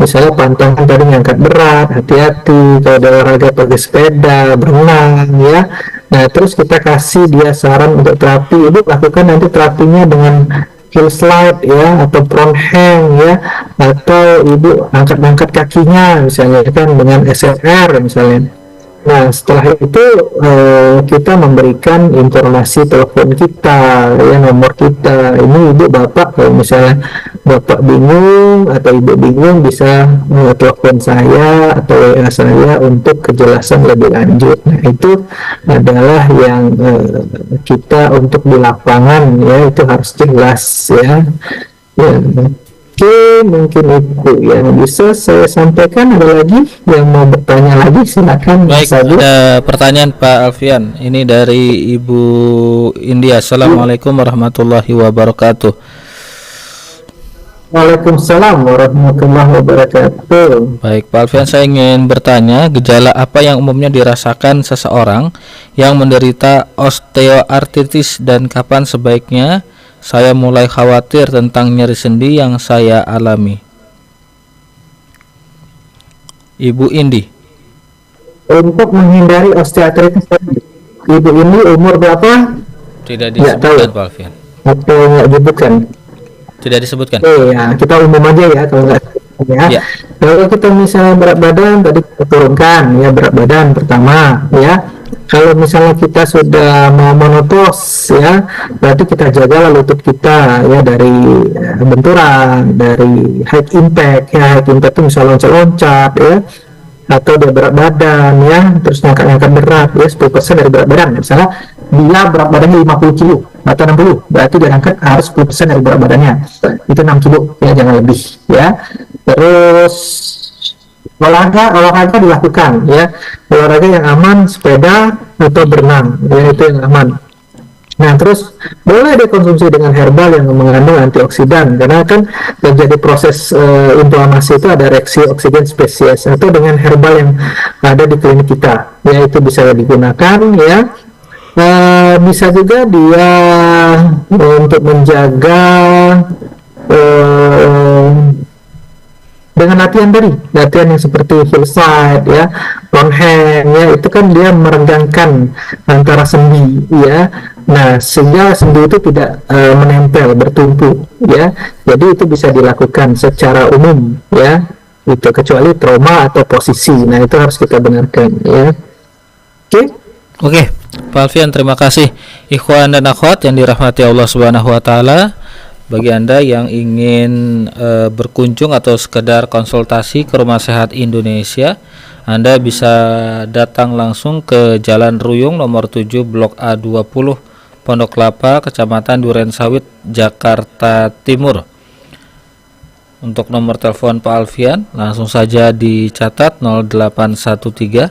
Misalnya pantangan tadi ngangkat berat, hati-hati kalau ada olahraga pakai sepeda, berenang ya. Nah terus kita kasih dia saran untuk terapi, ibu lakukan nanti terapinya dengan heel slide ya, atau front hang ya, atau ibu angkat-angkat kakinya misalnya kan dengan SLR misalnya. Nah setelah itu kita memberikan informasi telepon kita ya, nomor kita. Ini ibu bapak, kalau misalnya bapak bingung atau ibu bingung bisa telepon saya atau WA saya untuk kejelasan lebih lanjut. Nah itu adalah yang kita untuk di lapangan ya, itu harus jelas ya. Oke, mungkin itu yang bisa saya sampaikan. Ada lagi yang mau bertanya lagi, silakan. Baik, ada pertanyaan Pak Alfian. Ini dari Ibu India. Assalamualaikum warahmatullahi wabarakatuh. Waalaikumsalam warahmatullahi wabarakatuh. Baik Pak Alfian, saya ingin bertanya, gejala apa yang umumnya dirasakan seseorang yang menderita osteoartritis dan kapan sebaiknya saya mulai khawatir tentang nyeri sendi yang saya alami? Ibu Indi. Untuk menghindari osteoartritis, ibu ini umur berapa? Tidak disebutkan Pak Alfian. Atau nggak disebutkan? Tidak disebutkan. Ya, kita umum aja ya kalau nggak ya. Kalau kita misalnya berat badan tadi kita turunkan ya, berat badan pertama ya. Kalau misalnya kita sudah mau menopause ya, berarti kita jaga lutut kita ya dari benturan, dari high impact ya. High impact itu misalnya loncat-loncat ya, atau dia berat badan ya, terus ngangkat-ngangkat berat ya, 10% dari berat badan. Misalnya dia berat badannya 50 kilo atau 60, berarti dia angkat harus 10% dari berat badannya, itu 6 kilo ya, jangan lebih ya. Terus olahraga dilakukan ya, olahraga yang aman, sepeda atau berenang ya, itu yang aman. Nah terus boleh dikonsumsi dengan herbal yang mengandung antioksidan, karena kan terjadi proses inflamasi itu ada reaksi oksigen spesies, atau dengan herbal yang ada di klinik kita ya, itu bisa digunakan ya. Bisa juga dia untuk menjaga dengan latihan yang seperti hillside ya, front hand ya, itu kan dia merenggangkan antara sendi ya. Nah sehingga sendi itu tidak menempel, bertumpu ya, jadi itu bisa dilakukan secara umum ya, itu kecuali trauma atau posisi. Nah itu harus kita benarkan ya. Oke. Pak Alfian, terima kasih. Ikhwan dan akhwat yang dirahmati Allah Subhanahu wa taala, bagi Anda yang ingin berkunjung atau sekedar konsultasi ke Rumah Sehat Indonesia, Anda bisa datang langsung ke Jalan Ruyung nomor 7 Blok A20 Pondok Kelapa, Kecamatan Durensawit, Jakarta Timur. Untuk nomor telepon Pak Alfian langsung saja dicatat 0813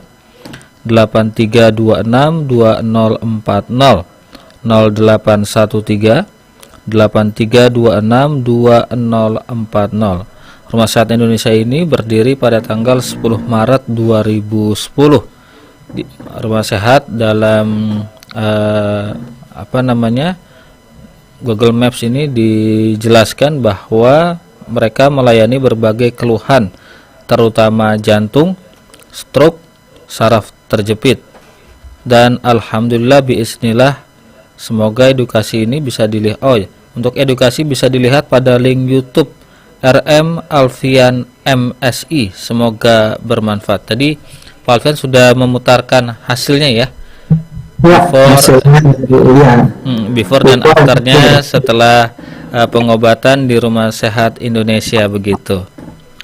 8326 2040, 0813 8326 2040. Rumah Sehat Indonesia ini berdiri pada tanggal 10 Maret 2010. Rumah Sehat dalam Google Maps ini dijelaskan bahwa mereka melayani berbagai keluhan, terutama jantung, stroke, saraf terjepit. Dan alhamdulillah biiznillah, semoga edukasi ini bisa dilihat. Untuk edukasi bisa dilihat pada link YouTube RM Alfian MSI. Semoga bermanfaat. Tadi Pak Alfian sudah memutarkan hasilnya ya. Before dan afternya setelah pengobatan di Rumah Sehat Indonesia begitu.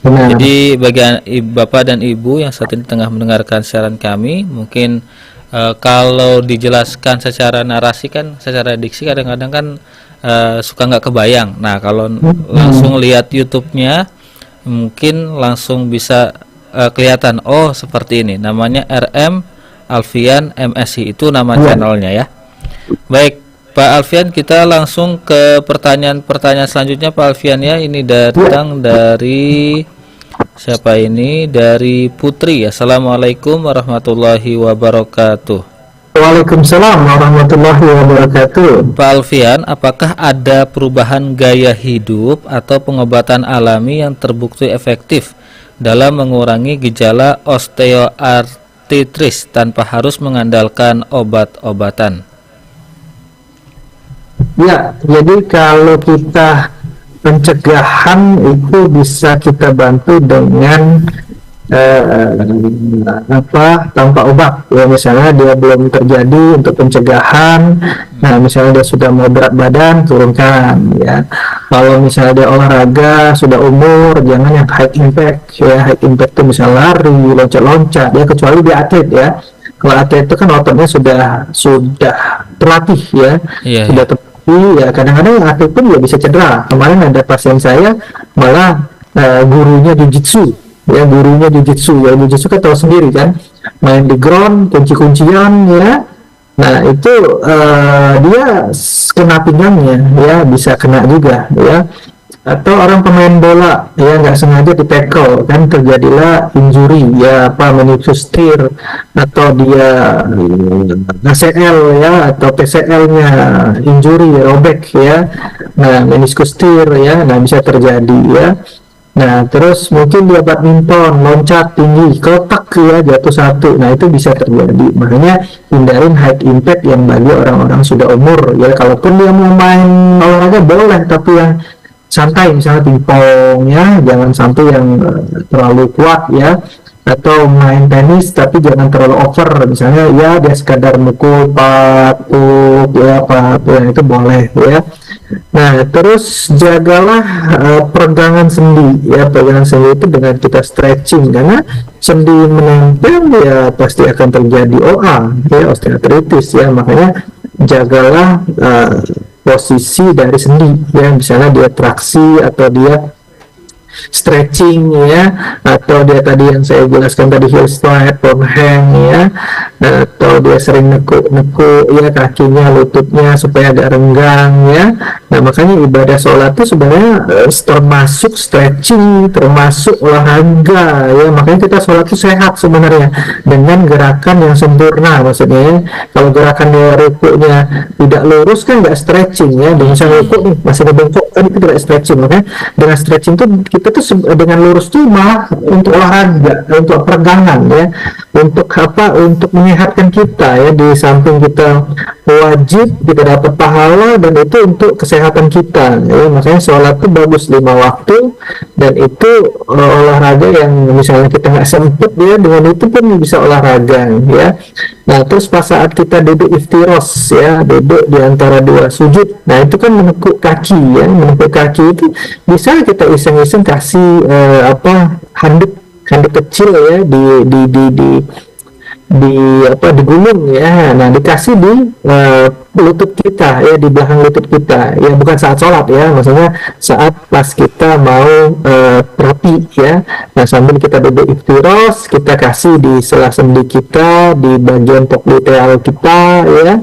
Jadi bagi Bapak dan Ibu yang saat ini tengah mendengarkan siaran kami, mungkin kalau dijelaskan secara narasi kan, secara diksi kadang-kadang kan suka nggak kebayang. Nah kalau langsung lihat YouTube-nya mungkin langsung bisa kelihatan, oh seperti ini, namanya RM Alfian MSI, itu nama channelnya ya. Baik Pak Alfian, kita langsung ke pertanyaan selanjutnya Pak Alfian ya. Ini datang dari siapa ini? Dari Putri. Assalamualaikum warahmatullahi wabarakatuh. Waalaikumsalam warahmatullahi wabarakatuh. Pak Alfian, apakah ada perubahan gaya hidup atau pengobatan alami yang terbukti efektif dalam mengurangi gejala osteoartritis tanpa harus mengandalkan obat-obatan? Ya, jadi kalau kita pencegahan itu bisa kita bantu dengan tanpa obat ya. Misalnya dia belum terjadi untuk pencegahan, nah misalnya dia sudah mau berat badan, turunkan ya. Kalau misalnya dia olahraga sudah umur, jangan yang high impact ya. High impact itu misalnya lari, loncat-loncat ya, kecuali dia atlet ya. Kalau atlet itu kan ototnya sudah terlatih ya, sudah terlatih ya. Kadang-kadang atlet pun juga bisa cedera. Kemarin ada pasien saya malah gurunya jiu-jitsu ya, jiu-jitsu kan tahu sendiri kan, main di ground, kunci-kuncian ya. Nah itu dia kena pinggangnya ya, bisa kena juga ya. Atau orang pemain bola ya nggak sengaja di tackle kan, terjadilah injury ya, meniscus tear atau dia ACL ya atau PCL-nya injury, robek ya. Nah meniscus tear ya, nah bisa terjadi ya. Nah terus mungkin dia badminton, loncat tinggi, kotak ya, jatuh satu, nah itu bisa terjadi. Makanya hindarin high impact yang bagi orang-orang sudah umur ya. Kalaupun dia mau main olahraga boleh, tapi yang santai, misalnya pingpong ya, jangan sampai yang terlalu kuat ya. Atau main tenis tapi jangan terlalu over, misalnya ya dia sekadar mukul paku ya, itu boleh ya. Nah terus jagalah peregangan sendi ya. Peregangan sendi itu dengan kita stretching, karena sendi menempel ya pasti akan terjadi OA ya, osteoartritis ya. Makanya jagalah posisi dari sendi ya, misalnya dia traksi atau dia stretching ya, atau dia tadi yang saya jelaskan tadi heel slide, pon hang ya, atau dia sering nekuk ya kakinya, lututnya supaya agak renggang ya. Nah makanya ibadah sholat itu sebenarnya termasuk stretching, termasuk olahraga ya. Makanya kita sholat itu sehat sebenarnya dengan gerakan yang sempurna. Maksudnya ya, kalau gerakan rukuknya tidak lurus kan nggak stretching ya. Dengan misalnya rukuk nih masih ngebengkok kan itu tidak stretching. Makanya dengan stretching itu kita tuh dengan lurus tuh malah untuk olahraga, untuk peregangan ya. untuk apa? Untuk menyehatkan kita ya, di samping kita wajib kita dapat pahala dan itu untuk kesehatan kita ya. Makanya sholat itu bagus 5 waktu, dan itu olahraga yang misalnya kita nggak sempet ya, dengan itu pun bisa olahraga ya. Nah terus pas saat kita duduk iftiros ya, duduk di antara dua sujud, nah itu kan menekuk kaki ya. Menekuk kaki itu bisa kita iseng-iseng kasih handuk kecil ya, di apa, digulung ya. Nah dikasih di lutut kita ya, di belakang lutut kita ya, bukan saat sholat ya, maksudnya saat pas kita mau terapi ya. Nah sambil kita duduk iftiros, kita kasih di sela sendi kita, di bagian popliteal kita ya,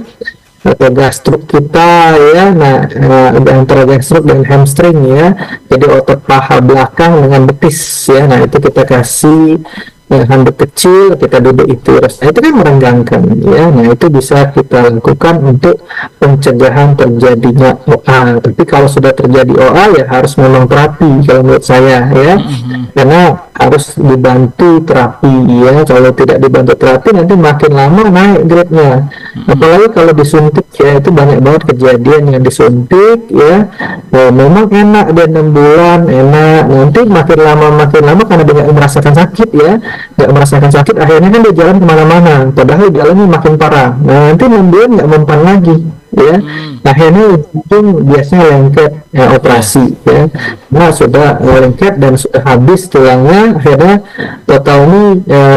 atau gastruk kita ya. Nah antara gastruk dan hamstring ya, jadi otot paha belakang dengan betis ya. Nah itu kita kasih handuk kecil, kita duduk itu nah, itu kan merenggangkan ya. Nah itu bisa kita lakukan untuk pencegahan terjadinya OA. Tapi kalau sudah terjadi OA ya harus memang terapi kalau menurut saya ya, karena harus dibantu terapi ya. Kalau tidak dibantu terapi nanti makin lama naik grade-nya. Apalagi kalau disuntik ya, itu banyak banget kejadian yang disuntik ya. Memang enak dia 6 bulan enak, nanti makin lama karena dia nggak merasakan sakit ya, nggak merasakan sakit, akhirnya kan dia jalan kemana-mana padahal jalannya makin parah. Nah nanti 6 bulan nggak mempan lagi ya. Akhirnya mungkin biasanya lengket ya, operasi ya. Nah sudah lengket dan sudah habis tulangnya, akhirnya total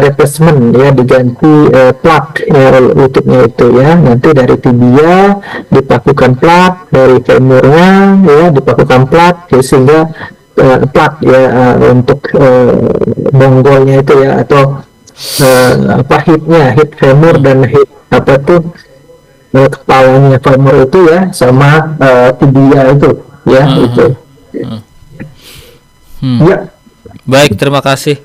replacement ya, diganti plat ya, lututnya itu ya. Nanti dari tibia dipakukan plat, dari femurnya ya dipakukan plat ya, sehingga plat ya untuk bonggolnya itu ya, atau hip femur dan hip kepalanya femur itu ya, sama tibia itu ya. Itu ya. Baik, terima kasih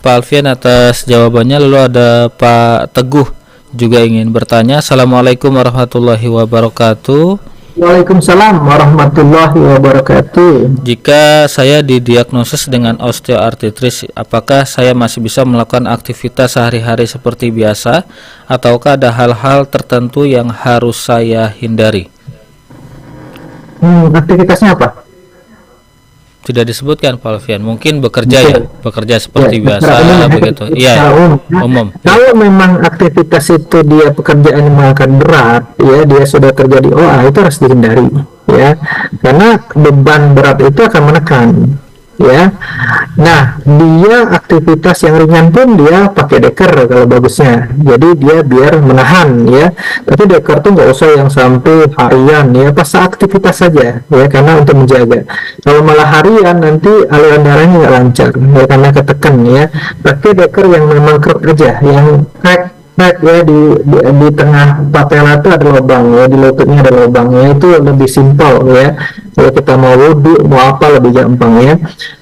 Pak Alfian atas jawabannya. Lalu ada Pak Teguh juga ingin bertanya. Assalamualaikum warahmatullahi wabarakatuh. Waalaikumsalam warahmatullahi wabarakatuh. Jika saya didiagnosis dengan osteoartritis, apakah saya masih bisa melakukan aktivitas sehari-hari seperti biasa, ataukah ada hal-hal tertentu yang harus saya hindari? Aktivitasnya apa? Tidak disebutkan Pak Alfian. Mungkin bekerja ya, bekerja seperti biasa begitu. Iya, umum. Kalau memang aktivitas itu dia pekerjaan yang mengangkat berat ya, dia sudah terjadi OA, itu harus dihindari ya, karena beban berat itu akan menekan ya. Nah dia aktivitas yang ringan pun dia pakai deker kalau bagusnya, jadi dia biar menahan ya. Tapi deker tuh nggak usah yang sampai harian ya, pas aktivitas saja ya, karena untuk menjaga. Kalau malah harian nanti aliran darahnya nggak lancar ya, karena ketekan ya. Pakai deker yang memang kerut aja, yang crack ya, di tengah patella itu ada lubang ya, di lututnya ada lubangnya, itu lebih simpel ya. Kalau kita mau wudhu mau apa lebih gampang ya.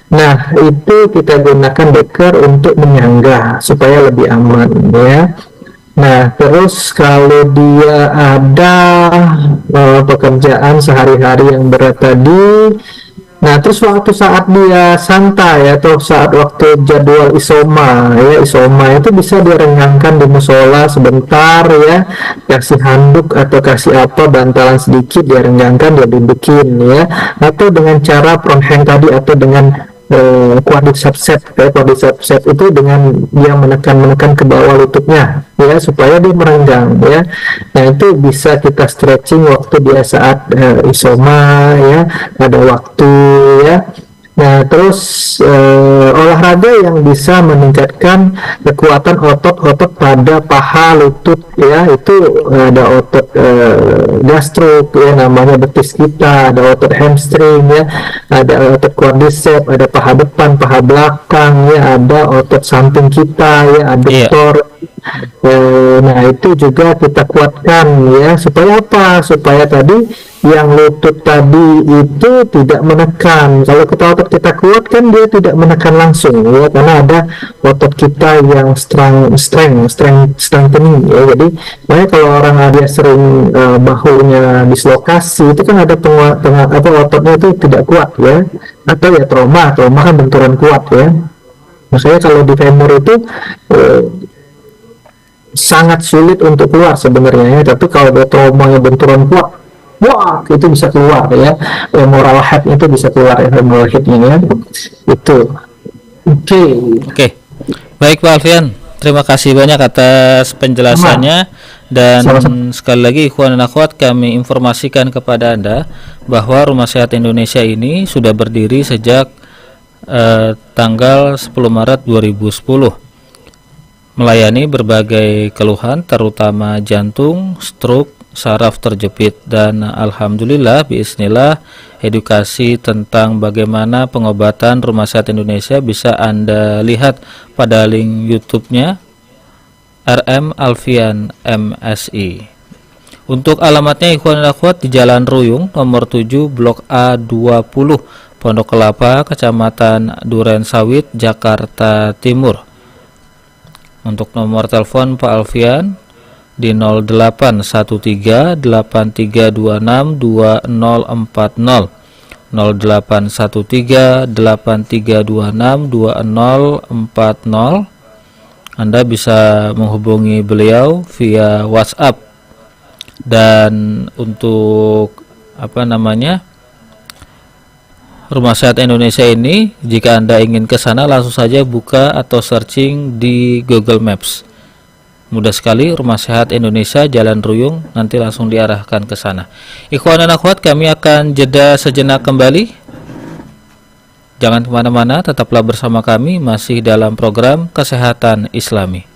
Nah itu kita gunakan deker untuk menyangga supaya lebih aman ya. Nah terus kalau dia ada pekerjaan sehari-hari yang berat tadi, nah terus waktu saat dia santai atau saat waktu jadwal isoma ya, isoma itu bisa direnggangkan di musola sebentar ya, kasih handuk atau kasih apa, bantalan sedikit, dia renggangkan, dia dudukin ya, atau dengan cara front hand tadi, atau dengan quadriceps set ya. Quadriceps set itu dengan dia menekan ke bawah lututnya ya, supaya dia merenggang ya. Nah itu bisa kita stretching waktu dia saat isoma ya, ada waktu ya. Nah terus olahraga yang bisa meningkatkan kekuatan otot-otot pada paha lutut ya, itu ada otot gastruk ya, namanya betis kita, ada otot hamstring ya, ada otot quadriceps, ada paha depan, paha belakang ya, ada otot samping kita ya, adduktor. Nah itu juga kita kuatkan ya, supaya apa? Supaya tadi yang lutut tadi itu tidak menekan. Kalau otot kita kuatkan, dia tidak menekan langsung ya, karena ada otot kita yang strengthening ya. Jadi makanya kalau orang ada sering bahunya dislokasi, itu kan ada ototnya itu tidak kuat ya, atau ya trauma kan benturan kuat ya. Maksudnya kalau di femur itu sangat sulit untuk keluar sebenarnya ya. Tapi kalau ada traumanya benturan kuat, wah itu bisa keluar ya. Moral headnya itu bisa keluar ya, moral headnya ya. Itu. Oke. Oke, baik Pak Alfian, terima kasih banyak atas penjelasannya. Dan Sama-sama. sekali lagi ikhwan dan akhwat, kami informasikan kepada Anda bahwa Rumah Sehat Indonesia ini sudah berdiri sejak tanggal 10 Maret 2010, melayani berbagai keluhan terutama jantung, stroke, saraf terjepit, dan alhamdulillah bismillah edukasi tentang bagaimana pengobatan Rumah Sehat Indonesia bisa Anda lihat pada link YouTube-nya RM Alfian MSI. Untuk alamatnya ikhwan dan akhwat di Jalan Ruyung nomor 7 Blok A20 Pondok Kelapa, Kecamatan Duren Sawit, Jakarta Timur. Untuk nomor telepon Pak Alfian di 081383262040, 081383262040. Anda bisa menghubungi beliau via WhatsApp. Dan untuk Rumah Sehat Indonesia ini, jika Anda ingin ke sana langsung saja buka atau searching di Google Maps. Mudah sekali, Rumah Sehat Indonesia Jalan Ruyung, nanti langsung diarahkan ke sana. Ikhwan dan akhwat, kami akan jeda sejenak kembali. Jangan kemana-mana, tetaplah bersama kami masih dalam program Kesehatan Islami.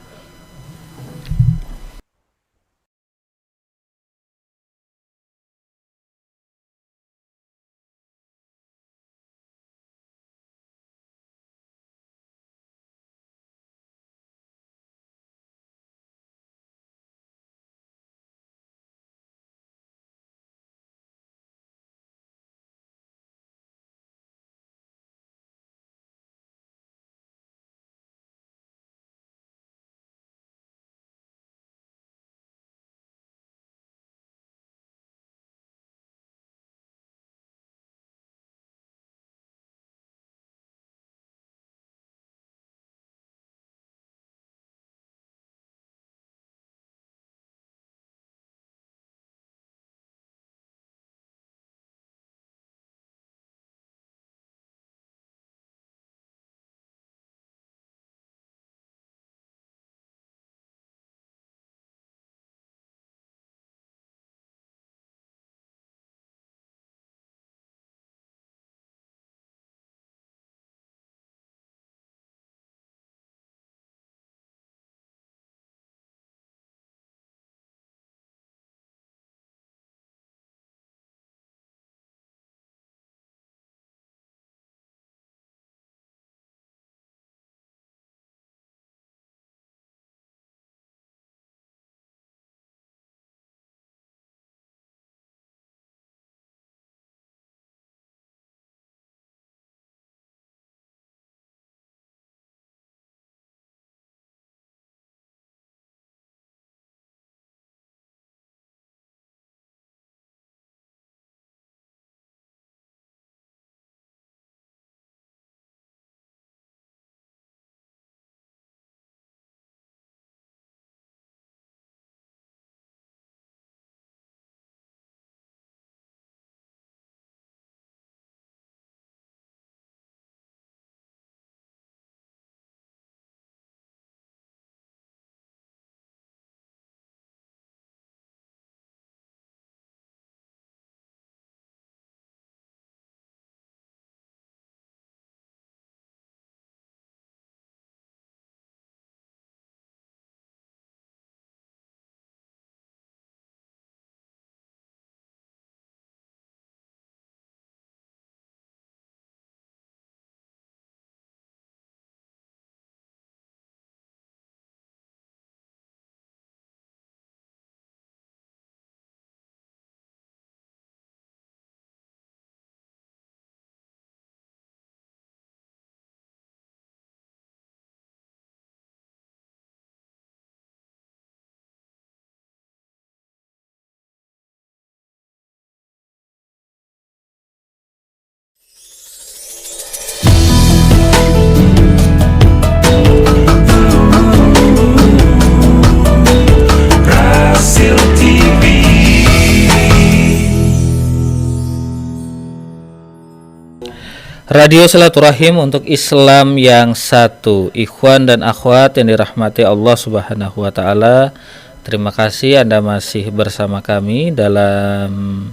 Radio Silaturahim untuk Islam yang satu. Ikhwan dan akhwat yang dirahmati Allah Subhanahu wa taala. Terima kasih Anda masih bersama kami dalam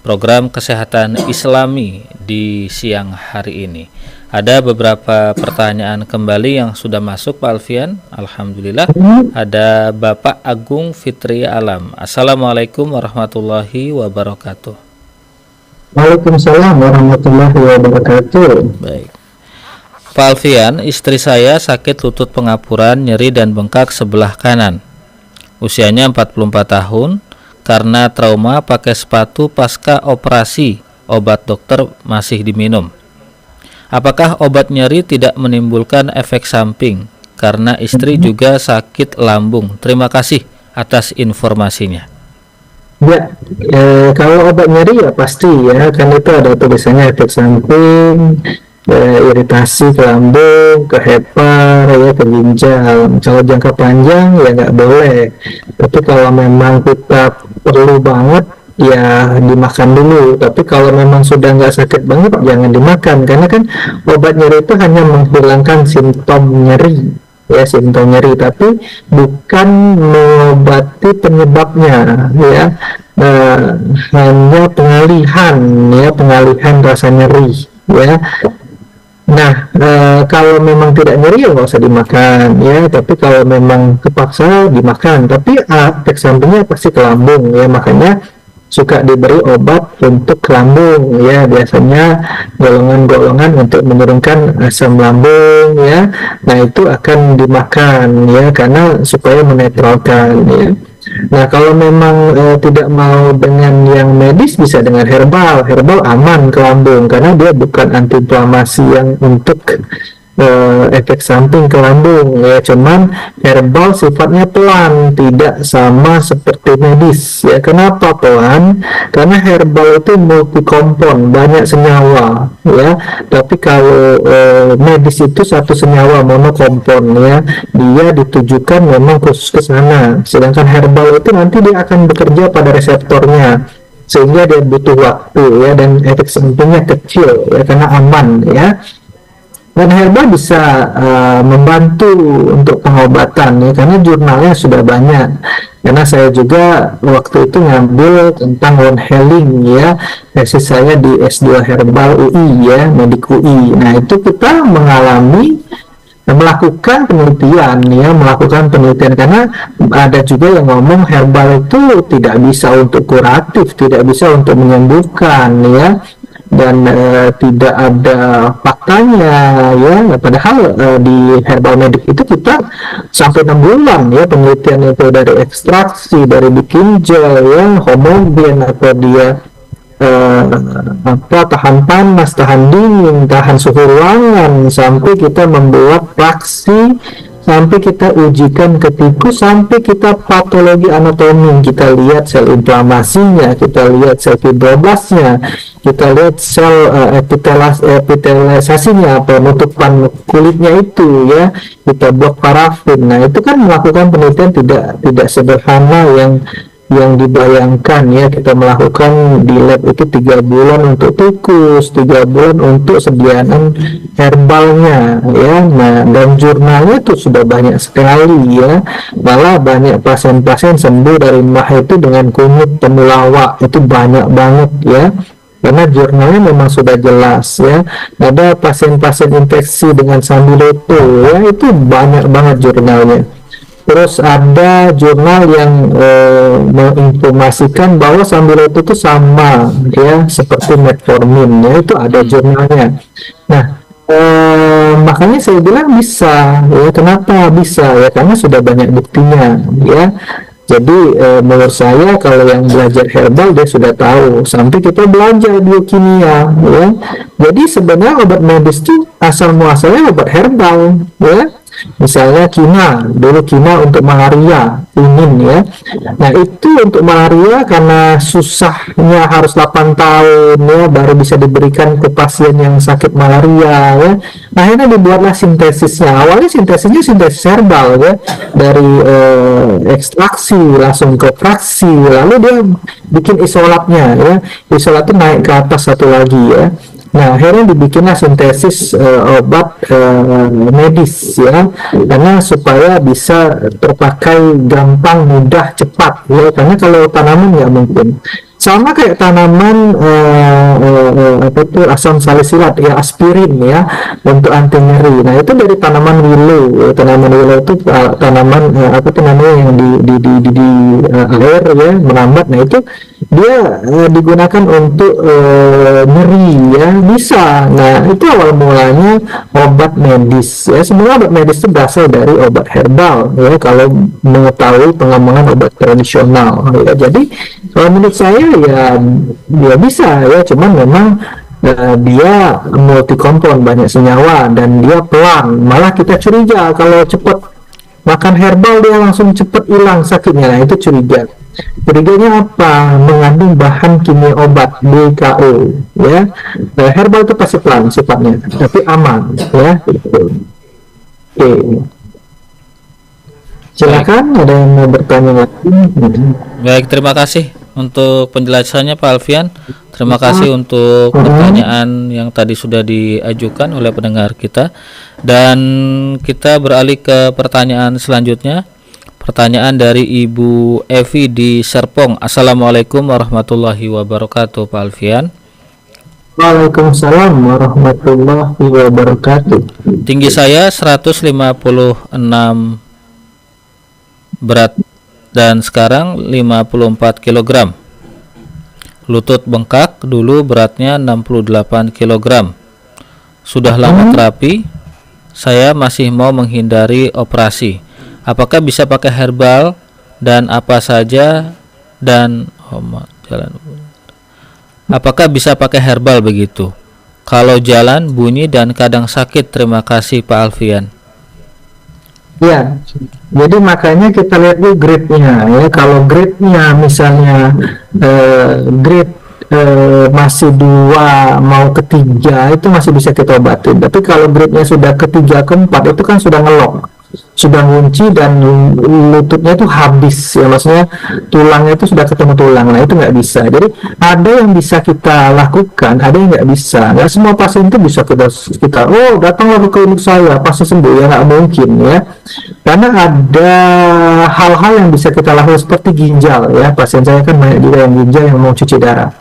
program Kesehatan Islami di siang hari ini. Ada beberapa pertanyaan kembali yang sudah masuk Pak Alfian. Alhamdulillah. Ada Bapak Agung Fitri Alam. Assalamualaikum warahmatullahi wabarakatuh. Waalaikumsalam warahmatullahi wabarakatuh. Baik. Pak Alfian, istri saya sakit lutut pengapuran, nyeri dan bengkak sebelah kanan. Usianya 44 tahun. Karena trauma pakai sepatu pasca operasi, obat dokter masih diminum. Apakah obat nyeri tidak menimbulkan efek samping? Karena istri juga sakit lambung. Terima kasih atas informasinya. Ya, kalau obat nyeri ya pasti ya, kan itu ada tulisannya efek samping, iritasi ke lambung, ke hepar, ya ke ginjal. Kalau jangka panjang ya nggak boleh. Tapi kalau memang kita perlu banget ya dimakan dulu. Tapi kalau memang sudah nggak sakit banget jangan dimakan, karena kan obat nyeri itu hanya menghilangkan simptom nyeri. Ya, simptom nyeri, tapi bukan mengobati penyebabnya ya. Hanya pengalihan rasa nyeri ya. Nah, kalau memang tidak nyeri ya nggak usah dimakan ya, tapi kalau memang kepaksa dimakan, tapi efek sampingnya pasti ke lambung ya, makanya suka diberi obat untuk lambung ya, biasanya golongan-golongan untuk menurunkan asam lambung ya. Nah, itu akan dimakan ya, karena supaya menetralkan ya. Nah, kalau memang tidak mau dengan yang medis, bisa dengan herbal aman ke lambung, karena dia bukan antiinflamasi yang untuk efek samping ke lambung ya. Cuman herbal sifatnya pelan, tidak sama seperti medis ya. Kenapa pelan? Karena herbal itu multikompon, banyak senyawa ya. Tapi kalau medis itu satu senyawa, monokompon ya. Dia ditujukan memang khusus ke sana. Sedangkan herbal itu nanti dia akan bekerja pada reseptornya, sehingga dia butuh waktu ya, dan efek sampingnya kecil ya, karena aman ya. Dan herbal bisa membantu untuk pengobatan ya, karena jurnalnya sudah banyak. Karena saya juga waktu itu ngambil tentang wound healing ya, tesis saya di S2 Herbal UI ya, Medik UI. Nah, itu kita melakukan penelitian karena ada juga yang ngomong herbal itu tidak bisa untuk kuratif, tidak bisa untuk menyembuhkan ya. Dan tidak ada faktanya ya, padahal di herbal medik itu kita sampai 6 bulan ya penelitian itu, dari ekstraksi, dari bikin gel ya, homogen, atau dia tahan panas, tahan dingin, tahan suhu ruangan, sampai kita membuat fraksi, sampai kita ujikan ke tikus, sampai kita patologi anatomi, kita lihat sel inflamasinya, kita lihat sel fibroblasnya, kita lihat sel epitelisasinya, penutupan kulitnya itu ya, kita blok parafin. Nah, itu kan melakukan penelitian tidak sederhana yang dibayangkan ya. Kita melakukan di lab itu 3 bulan untuk tikus, 3 bulan untuk sediaan herbalnya ya. Nah, dan jurnalnya itu sudah banyak sekali ya, malah banyak pasien-pasien sembuh dari mah itu dengan kunyit temulawak, itu banyak banget ya, karena jurnalnya memang sudah jelas ya. Ada pasien-pasien infeksi dengan sambiloto ya, itu banyak banget jurnalnya. Terus ada jurnal yang menginformasikan bahwa sambiloto itu sama ya seperti metformin ya, itu ada jurnalnya. Nah, makanya saya bilang bisa ya. Kenapa bisa ya? Karena sudah banyak buktinya ya. Jadi menurut saya kalau yang belajar herbal dia sudah tahu, sampai kita belajar biokimia ya. Jadi sebenarnya obat medis itu asal muasalnya obat herbal ya. Misalnya kina untuk malaria ingin ya. Nah, itu untuk malaria karena susahnya harus 8 tahun ya baru bisa diberikan ke pasien yang sakit malaria ya. Nah, akhirnya dibuatlah sintesisnya. Awalnya sintesis herbal ya, dari ekstraksi langsung ke fraksi, lalu dia bikin isolatnya ya. Isolat itu naik ke atas satu lagi ya. Nah, akhirnya dibikinlah sintesis obat medis ya, karena supaya bisa terpakai gampang, mudah, cepat ya. Karena kalau tanaman nggak mungkin. Sama kayak tanaman apa itu asam salisilat ya, aspirin ya, untuk anti nyeri. Nah, itu dari tanaman willow. Ya. Tanaman willow itu tanaman apa tuh namanya yang di air ya, merambat. Nah, itu dia digunakan untuk nyeri ya, bisa. Nah, itu awal mulanya obat medis ya. Semua obat medis itu berasal dari obat herbal ya, kalau mengetahui pengembangan obat tradisional ya. Jadi kalau menurut saya ya dia bisa ya, cuman memang dia multi komponen, banyak senyawa, dan dia pelan. Malah kita curiga kalau cepat makan herbal dia langsung cepat hilang sakitnya. Nah, itu curiga. Curiganya apa? Mengandung bahan kimia obat BKO ya. Herbal itu pasti pelan sifatnya, tapi aman ya. Oke. Silakan, ada yang mau bertanya lagi? Baik, terima kasih untuk penjelasannya Pak Alfian. Terima kasih untuk pertanyaan yang tadi sudah diajukan oleh pendengar kita. Dan kita beralih ke pertanyaan selanjutnya. Pertanyaan dari Ibu Evi di Serpong. Assalamualaikum warahmatullahi wabarakatuh Pak Alfian. Waalaikumsalam warahmatullahi wabarakatuh. Tinggi saya 156, berat dan sekarang 54 kg. Lutut bengkak, dulu beratnya 68 kg. Sudah lama terapi, saya masih mau menghindari operasi. Apakah bisa pakai herbal dan apa saja, dan apakah bisa pakai herbal begitu? Kalau jalan bunyi dan kadang sakit. Terima kasih Pak Alfian. Ya, jadi makanya kita lihat dulu grade-nya ya. Kalau grade-nya misalnya grade masih 2 mau ke 3 itu masih bisa kita obatin. Tapi kalau grade-nya sudah ke 3 ke 4 itu kan sudah ngelok, sudah ngunci, dan lututnya itu habis ya, maksudnya tulangnya itu sudah ketemu tulang. Nah, itu nggak bisa. Jadi ada yang bisa kita lakukan, ada yang nggak bisa. Nggak semua pasien itu bisa kita oh datanglah ke klinik saya pasti sembuh, ya nggak mungkin ya, karena ada hal-hal yang bisa kita lakukan seperti ginjal ya. Pasien saya kan banyak juga yang ginjal yang mau cuci darah.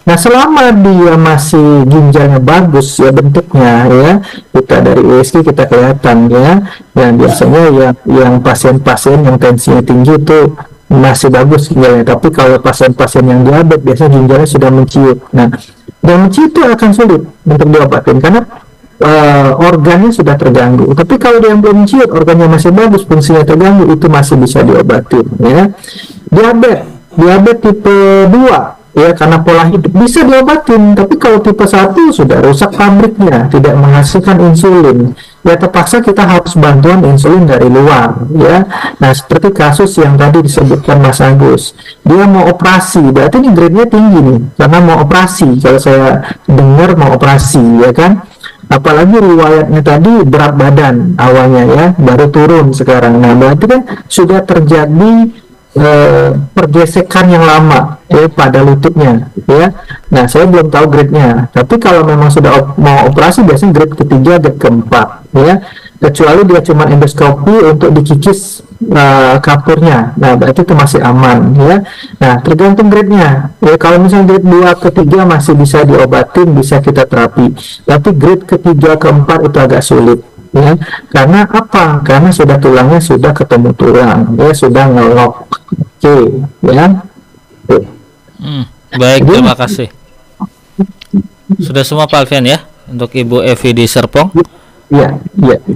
Nah, selama dia masih ginjalnya bagus ya bentuknya ya, kita dari USG kita kelihatan ya. Dan biasanya yang pasien-pasien yang tensinya tinggi itu masih bagus ginjalnya. Tapi kalau pasien-pasien yang diabetes biasanya ginjalnya sudah menciut. Nah, dan menciut itu akan sulit untuk diobatin karena organnya sudah terganggu. Tapi kalau dia yang belum menciut, organnya masih bagus, fungsinya terganggu, itu masih bisa diobatin ya. Diabetes tipe 2 ya, karena pola hidup bisa diobatin. Tapi kalau tipe 1 sudah rusak pabriknya, tidak menghasilkan insulin, ya terpaksa kita harus bantuan insulin dari luar ya. Nah, seperti kasus yang tadi disebutkan Mas Agus, dia mau operasi, berarti ini grade-nya tinggi nih karena mau operasi. Kalau saya dengar mau operasi ya kan, apalagi riwayatnya tadi berat badan awalnya ya, baru turun sekarang. Nah, berarti kan sudah terjadi pergesekan yang lama ya pada lututnya ya. Nah, saya belum tahu grade-nya, tapi kalau memang sudah mau operasi biasanya grade ketiga, grade keempat ya, kecuali dia cuma endoskopi untuk dikikis kapurnya. Nah, berarti itu masih aman ya. Nah, tergantung grade-nya ya. Kalau misalnya grade 2 ke 3 masih bisa diobatin, bisa kita terapi, tapi grade ketiga ke 4 itu agak sulit ya. Karena apa? Karena sudah tulangnya sudah ketemu tulang ya, sudah ngelok. Oke ya. Baik, terima kasih. Sudah semua Pak Alfian ya untuk Ibu Evi di Serpong. Iya.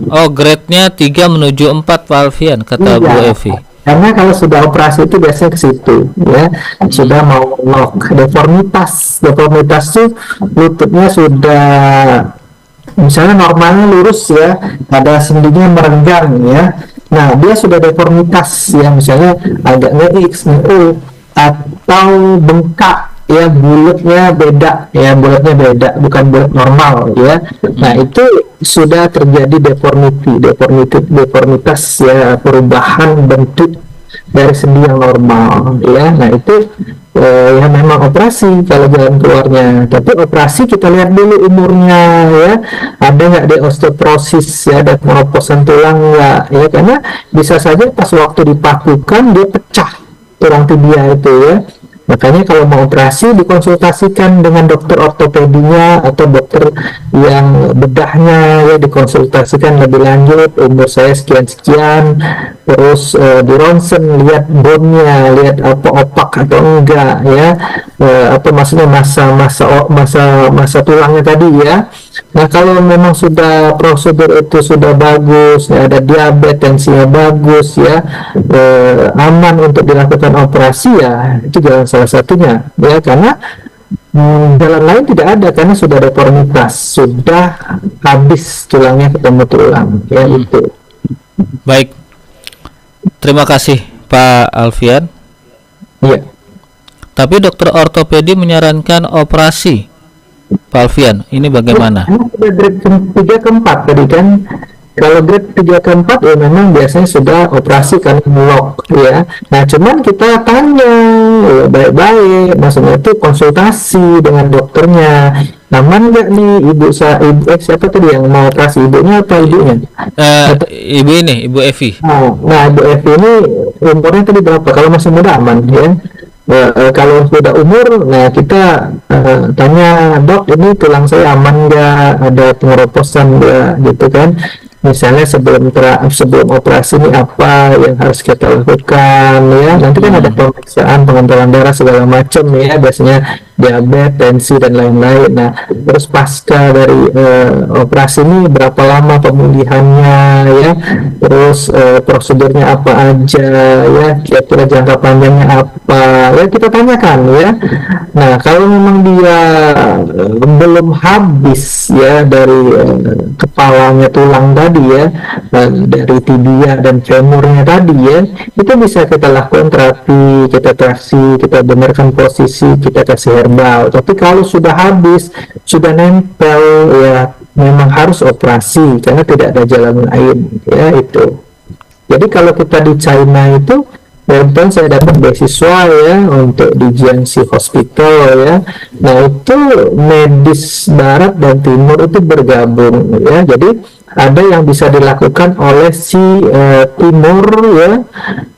Oh, grade-nya 3 menuju 4 Pak Alfian, kata Bu Evi. Karena kalau sudah operasi itu biasanya ke situ ya, sudah mau lock. Deformitas tuh lututnya sudah misalnya normalnya lurus ya, ada sendinya merenggang ya. Nah, dia sudah deformitas ya, misalnya agak nge-X, nge-U, atau bengkak ya, bulatnya beda, bukan bulat normal ya. Nah, itu sudah terjadi deformitas ya, perubahan bentuk dari sendi yang normal ya. Nah itu ya memang operasi kalau jalan keluarnya, tapi operasi kita lihat dulu umurnya ya, ada nggak dia osteoporosis ya, ada pengeroposan tulang nggak ya, karena bisa saja pas waktu dipakukan dia pecah tulang tibia itu ya. Makanya kalau mau operasi dikonsultasikan dengan dokter ortopedinya atau dokter yang bedahnya ya, dikonsultasikan lebih lanjut, umur saya sekian-sekian, terus di ronsen lihat bone-nya, lihat apa opak atau enggak ya, apa maksudnya masa tulangnya tadi ya. Nah kalau memang sudah prosedur itu sudah bagus ya, ada diabetes, tensinya bagus ya, aman untuk dilakukan operasi ya, itu jalan salah satunya ya, karena jalan lain tidak ada, karena sudah deformitas, sudah habis tulangnya ketemu tulang ya. Itu Baik, terima kasih Pak Alfian. ya. Tapi dokter ortopedi menyarankan operasi, Pak Alfian, ini bagaimana? Karena sudah grade 3 ke 4 tadi kan. Kalau grade 3 ke 4 ya memang biasanya sudah operasi kan, lock ya. Nah cuman kita tanya ya, baik-baik, maksudnya itu konsultasi dengan dokternya, aman nggak nih siapa tadi yang mau operasi, ibunya apa ibunya? Ibu ini, Ibu Evi. Nah Ibu Evi ini umurnya tadi berapa? Kalau masih muda aman ya. Kalau sudah umur, nah kita tanya, dok ini tulang saya aman nggak, ada pengeroposan nggak gitu kan. Misalnya sebelum operasi ini apa yang harus kita lakukan ya, nanti kan ada pemeriksaan pengontrolan darah segala macam ya, biasanya diabetes, tensi dan lain-lain. Nah terus pasca dari operasi ini berapa lama pemulihannya ya, terus prosedurnya apa aja ya, kira-kira jangka panjangnya apa ya, kita tanyakan ya. Nah kalau memang dia belum habis ya dari kepalanya tulang tadi ya, dari tibia dan femurnya tadi ya, itu bisa kita lakukan terapi, kita traksi, kita benarkan posisi, kita kasih herbal. Tapi kalau sudah habis, sudah nempel ya, memang harus operasi karena tidak ada jalan lain ya. Itu jadi kalau kita di China itu, kebetulan saya dapat beasiswa ya untuk di Jiangxi Hospital ya. Nah itu medis barat dan timur itu bergabung ya. Jadi ada yang bisa dilakukan oleh si timur ya,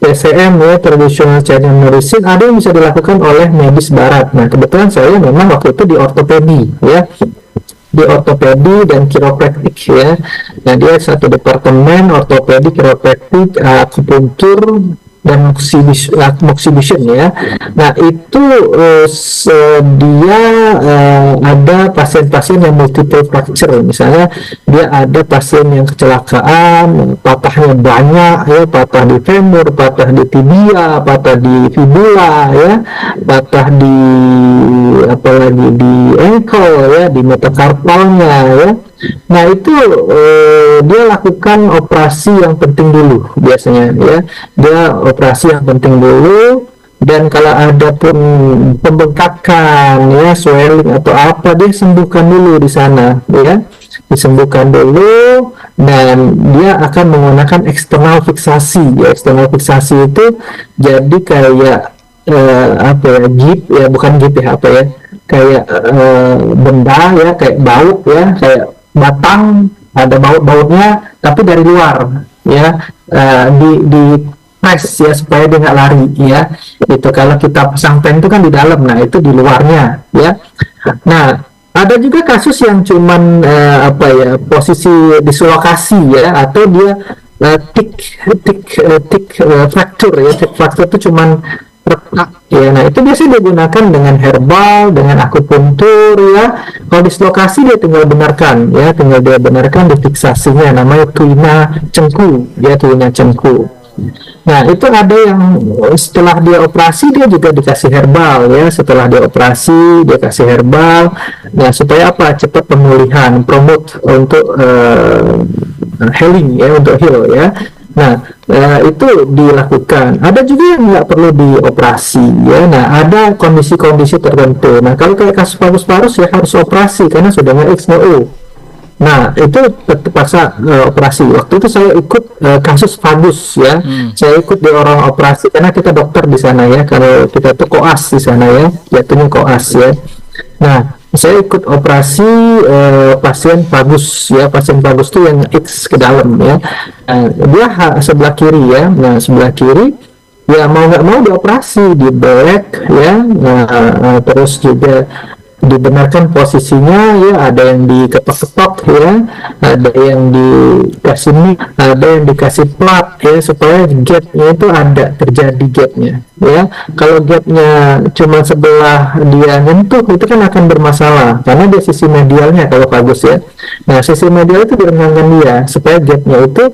TCM ya, Traditional Chinese Medicine, ada yang bisa dilakukan oleh medis barat. Nah kebetulan saya memang waktu itu di ortopedi ya, di ortopedi dan kiropraktik ya. Nah dia satu departemen ortopedi, kiropraktik, akupuntur dan moxibustion ya. Nah itu dia ada pasien-pasien yang multiple fracture, misalnya dia ada pasien yang kecelakaan, patahnya banyak ya, patah di femur, patah di tibia, patah di fibula ya, patah di apalagi di ankle ya, di metakarpalnya ya. Nah itu dia lakukan operasi yang penting dulu biasanya ya, dia operasi yang penting dulu, dan kalau ada pun pembengkakan ya, swelling atau apa, dia sembuhkan dulu di sana ya, disembuhkan dulu, dan dia akan menggunakan eksternal fiksasi ya. Eksternal fiksasi itu jadi kayak apa ya, gip ya, bukan gip ya, apa ya, kayak benda ya, kayak baut ya, kayak batang, ada baut-bautnya tapi dari luar ya, di press ya supaya dia nggak lari ya. Itu kalau kita pasang pen itu kan di dalam, nah itu di luarnya ya. Nah ada juga kasus yang cuman apa ya, posisi dislokasi ya, atau dia tick fracture ya. Tick fracture itu cuman retak ya. Nah itu biasanya digunakan dengan herbal, dengan akupuntur ya. Kalau dislokasi dia tinggal benarkan ya, tinggal dia benarkan di fiksasinya, namanya tuina cengku ya, tuina cengku. Nah itu ada yang setelah dia operasi dia juga dikasih herbal ya, setelah dia operasi dia kasih herbal. Nah supaya apa, cepat pemulihan, promote untuk healing ya, untuk heal ya. Nah itu dilakukan. Ada juga yang nggak perlu dioperasi ya. Nah ada kondisi-kondisi tertentu. Nah kalau kayak kasus paru-paru ya harus operasi karena sudah nggak X no O Nah, itu terpaksa operasi. Waktu itu saya ikut kasus Fagus ya. Saya ikut di orang operasi karena kita dokter di sana ya. Kalau kita tuh koas di sana ya, jatuhnya koas ya. Nah, saya ikut operasi pasien Fagus ya. Pasien Fagus tuh yang X ke dalam ya. Dia sebelah kiri ya. Nah, sebelah kiri ya mau nggak mau dioperasi di back ya. Nah, terus juga dibenarkan posisinya ya, ada yang diketok-ketok ya, ada yang dikasih mic, ada yang dikasih plat ya, supaya gapnya itu ada, terjadi gapnya ya. Kalau gapnya cuma sebelah dia nyentuh itu kan akan bermasalah karena dia sisi medialnya kalau bagus ya. Nah, sisi medial itu direnggangkan dia supaya gapnya itu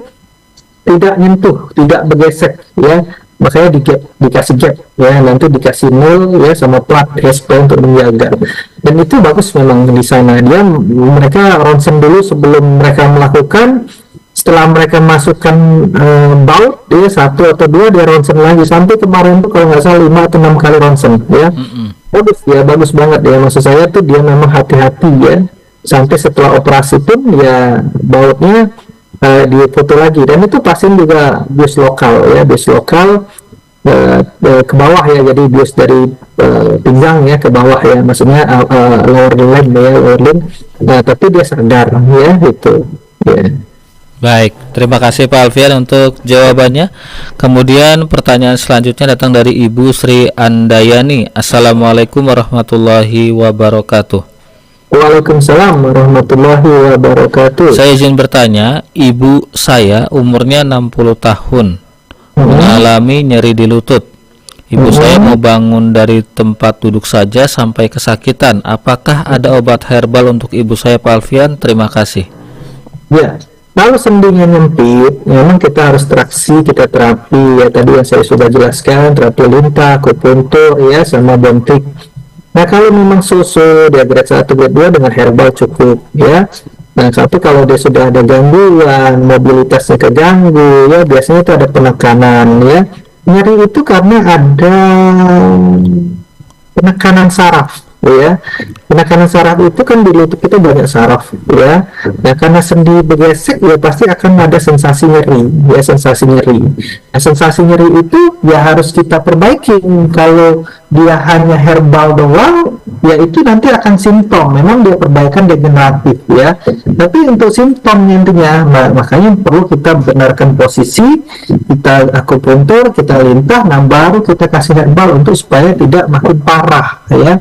tidak nyentuh, tidak bergesek ya. Makanya dikasih gap ya, nanti dikasih nol ya sama plat SP untuk menjaga. Dan itu bagus memang di sana. Mereka ronsen dulu sebelum mereka melakukan, setelah mereka masukkan baut dia 1 atau 2 dia ronsen lagi, sampai kemarin tuh kalau nggak salah 5 atau 6 kali ronsen ya. Bagus ya, bagus banget ya. Maksud saya tuh dia memang hati-hati ya, sampai setelah operasi pun ya bautnya difoto lagi. Dan itu pasien juga bius lokal ya, bius lokal ke bawah ya, jadi bius dari pinggang ya ke bawah ya, maksudnya lower limb ya, lower limb. Nah, tapi dia sadar ya, itu ya. Baik, terima kasih Pak Alfian untuk jawabannya. Kemudian pertanyaan selanjutnya datang dari Ibu Sri Andayani. Assalamualaikum warahmatullahi wabarakatuh. Waalaikumsalam warahmatullahi wabarakatuh. Saya izin bertanya, ibu saya umurnya 60 tahun, mengalami nyeri di lutut. Ibu saya mau bangun dari tempat duduk saja sampai kesakitan. Apakah ada obat herbal untuk ibu saya, Pak Alfian? Terima kasih. Ya, kalau sendinya nyempit, memang kita harus traksi, kita terapi ya, tadi yang saya sudah jelaskan, terapi lintah, akupuntur ya, sama bontik. Nah, kalau memang so-so dia grade 1, grade 2 dengan herbal cukup ya. Nah, tapi kalau dia sudah ada gangguan, mobilitasnya keganggu ya, biasanya itu ada penekanan ya. Nyeri itu karena ada penekanan saraf ya. Penekanan saraf itu kan di lutut kita banyak saraf ya. Nah, karena sendi bergesek ya pasti akan ada sensasi nyeri ya, sensasi nyeri. Nah, sensasi nyeri itu ya harus kita perbaiki. Kalau dia hanya herbal doang ya itu nanti akan simptom, memang dia perbaikan degeneratif ya. Tapi untuk simptom intinya, makanya perlu kita benarkan posisi, kita akupuntur, kita lintah, nah baru kita kasih herbal untuk supaya tidak makin parah ya,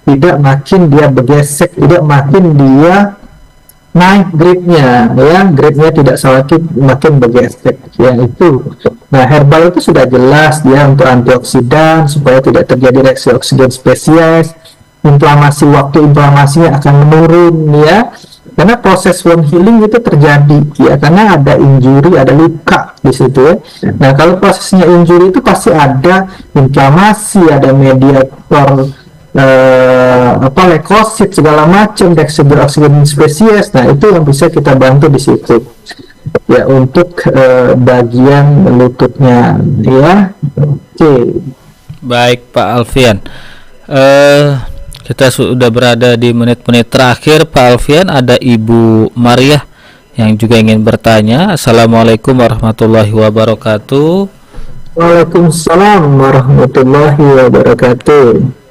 tidak makin dia bergesek, tidak makin dia naik grade-nya ya, grade-nya tidak semakin makin bergesek ya itu. Nah, herbal itu sudah jelas dia untuk antioksidan supaya tidak terjadi reaksi oksigen spesies, inflamasi, waktu inflamasinya akan menurun ya, karena proses wound healing itu terjadi ya, karena ada injury, ada luka di situ ya. Nah, kalau prosesnya injury itu pasti ada inflamasi, ada mediator leukosit segala macam, oksigen spesies. Nah, itu yang bisa kita bantu di situ ya untuk bagian lututnya ya. Oke. Baik Pak Alfian, kita sudah berada di menit-menit terakhir. Pak Alfian, ada Ibu Maria yang juga ingin bertanya. Assalamualaikum warahmatullahi wabarakatuh. Waalaikumsalam warahmatullahi wabarakatuh.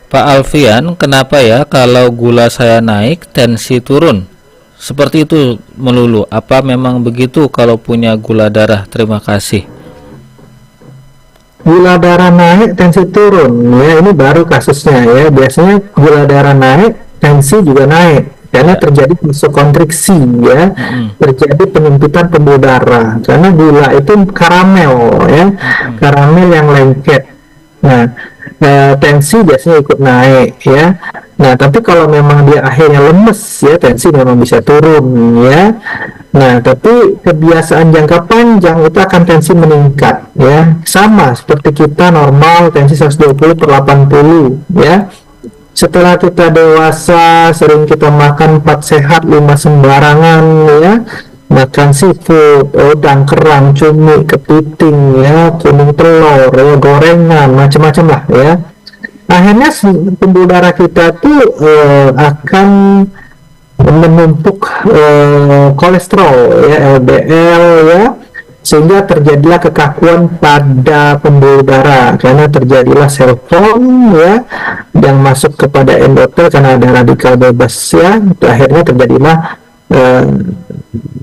Pak Alfian, kenapa ya kalau gula saya naik, tensi turun? Seperti itu melulu. Apa memang begitu kalau punya gula darah? Terima kasih. Gula darah naik, tensi turun ya, ini baru kasusnya ya. Biasanya gula darah naik, tensi juga naik karena terjadi vasokonstriksi ya, terjadi penyempitan pembuluh darah karena gula itu karamel ya, karamel yang lengket. Nah, tensi biasanya ikut naik ya. Nah, tapi kalau memang dia akhirnya lemes ya, tensi memang bisa turun ya. Nah, tapi kebiasaan jangka panjang itu akan tensi meningkat ya. Sama seperti kita normal tensi 120/80 ya. Setelah kita dewasa, sering kita makan 4 sehat 5 sembarangan ya, makan seafood, udang, kerang, cumi, kepiting ya, kuning telur ya, gorengan, macam-macam lah ya. Akhirnya pembuluh darah kita tuh akan menumpuk kolesterol ya, LDL ya, sehingga terjadilah kekakuan pada pembuluh darah karena terjadilah sel form ya yang masuk kepada endotel karena ada radikal bebas ya, akhirnya terjadilah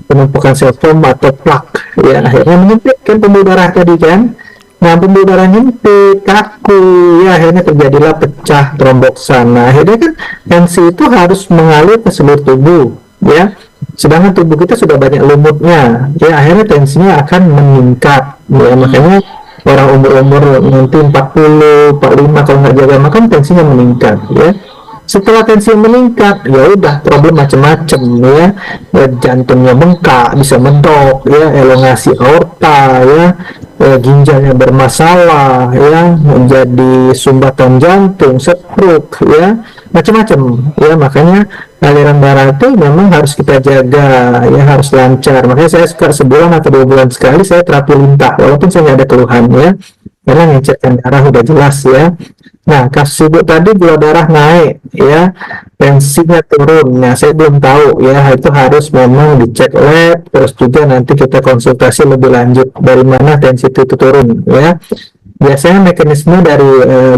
penumpukan sel form atau plak ya, akhirnya menyempitkan pembuluh darah tadi kan. Nah, pembuluh darah nyempit, kaku, ya akhirnya terjadilah pecah tromboksan. Nah, akhirnya kan tensi itu harus mengalir ke seluruh tubuh, ya. Sedangkan tubuh kita sudah banyak lumutnya, ya akhirnya tensinya akan meningkat. Ya, makanya orang umur-umur nanti 40, 45 kalau nggak jaga makan tensinya meningkat, ya. Setelah tensi meningkat, ya udah problem macam-macam ya. Jantungnya bengkak, bisa mendok, ya, elongasi aorta, ginjalnya bermasalah, ya, menjadi sumbatan jantung, stroke, ya, macam-macam, ya. Makanya aliran darah itu memang harus kita jaga, ya, harus lancar. Makanya saya suka sebulan atau 2 bulan sekali saya terapi lintah, walaupun saya nggak ada keluhan, ya, karena ngecekkan darah udah jelas, ya. Nah, kasus ibu tadi gula darah naik, ya, tensinya turun. Nah, saya belum tahu, ya, itu harus memang dicek lab, terus juga nanti kita konsultasi lebih lanjut dari mana tensi itu turun, ya. Biasanya mekanisme dari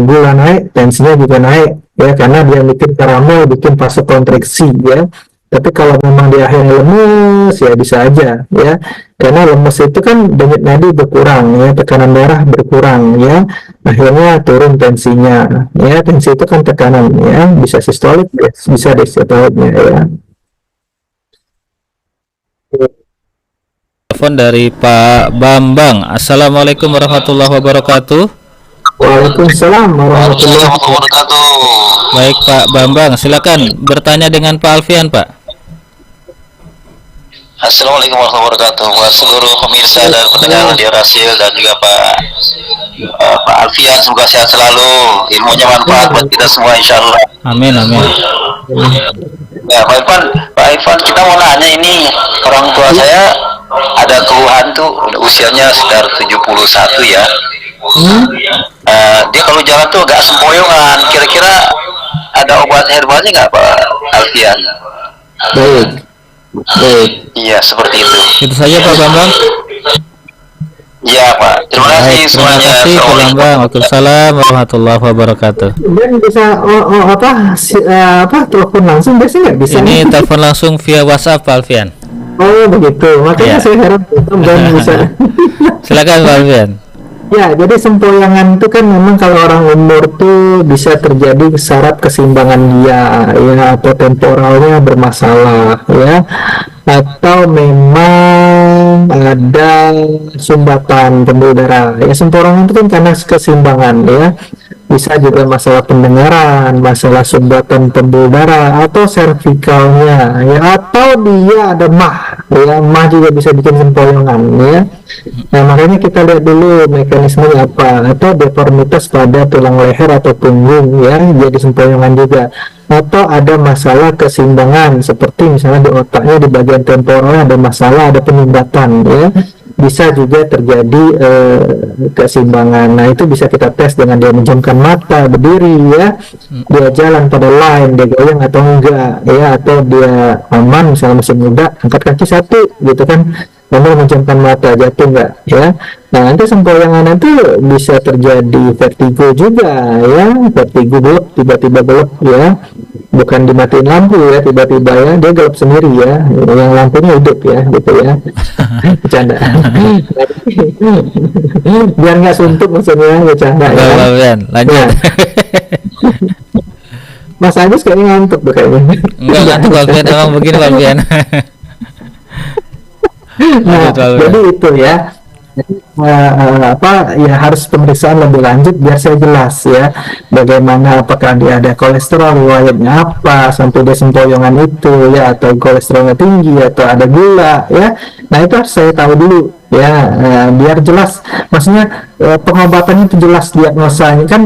gula naik, tensinya juga naik, ya, karena dia bikin karamel, bikin vasokonstriksi, ya. Tapi kalau memang di akhirnya lemes, ya bisa aja, ya. Karena lemes itu kan denyut nadi berkurang, ya, tekanan darah berkurang, ya. Akhirnya turun tensinya, ya. Tensi itu kan tekanan, ya. Bisa sistolik, bisa diastoliknya, ya. Telepon dari Pak Bambang. Assalamualaikum warahmatullahi wabarakatuh. Waalaikumsalam warahmatullahi wabarakatuh. Baik Pak Bambang, silakan bertanya dengan Pak Alfian, Pak. Assalamualaikum warahmatullahi wabarakatuh buat seluruh pemirsa dan pendengar Radio Rasil dan juga Pak Alfian, semoga sehat selalu, ilmunya manfaat buat kita semua insyaallah. Amin amin. Ya Pak Irfan, kita mau nanya ini, orang tua saya ada keluhan tuh usianya sekitar 71 ya. Dia kalau jalan tuh agak sempoyongan, kira-kira ada obat herbalnya nggak Pak Alfian? Baik. Iya, seperti itu. Itu saja Pak Bambang. Iya Pak, terima kasih Terima semuanya. kasih Pak Bambang. Waalaikumsalam warahmatullahi wabarakatuh. Dan bisa telepon langsung biasanya nggak bisa? Ini telepon langsung via WhatsApp Pak Alfian. Oh begitu, makanya Ya. saya heran dan bisa. Silakan Pak Alfian. Ya, jadi sempoyangan itu kan memang kalau orang umur tuh bisa terjadi syarat keseimbangan dia, ya, atau temporalnya bermasalah, ya, atau memang ada sumbatan pembuluh darah. Ya, sempoyangan itu kan karena keseimbangan, ya. Bisa juga masalah pendengaran, masalah sumbatan pembuluh darah, atau cervicalnya, ya, atau dia ada mah, ya, mah juga bisa bikin sempoyongan, ya. Nah, makanya kita lihat dulu mekanismenya apa, atau deformitas pada tulang leher atau punggung, ya, jadi sempoyongan juga, atau ada masalah keseimbangan seperti misalnya di otaknya di bagian temporalnya ada masalah, ada penyumbatan, ya, bisa juga terjadi keseimbangan. Nah, itu bisa kita tes dengan dia menjamkan mata, berdiri, ya, dia jalan pada line, dia goyang atau enggak, ya, atau dia aman misalnya masih muda, angkat kaki satu gitu kan, lalu menjamkan mata, jatuh enggak, ya. Nah, nanti sempoyangan itu bisa terjadi vertigo juga, ya, vertigo gelap, tiba-tiba gelap, ya, bukan dimatiin lampu, ya, tiba-tiba, ya, dia gelap sendiri, ya, yang lampunya hidup, ya, gitu, ya. Bercanda. Biar nggak suntuk maksudnya, bercanda, Pak ya. Alfian, lanjut. Nah. Mas Agus kayaknya ngantuk tuh kayaknya. Enggak ngantuk Pak Alfian, emang begini Pak Alfian. Nah, jadi itu, ya. Jadi, ya harus pemeriksaan lebih lanjut biar saya jelas, ya, bagaimana, apakah dia ada kolesterol, riwayatnya apa sampai dia sempoyongan itu, ya, atau kolesterolnya tinggi atau ada gula, ya. Nah, itu harus saya tahu dulu, ya, biar jelas, maksudnya pengobatannya itu jelas diagnosanya kan,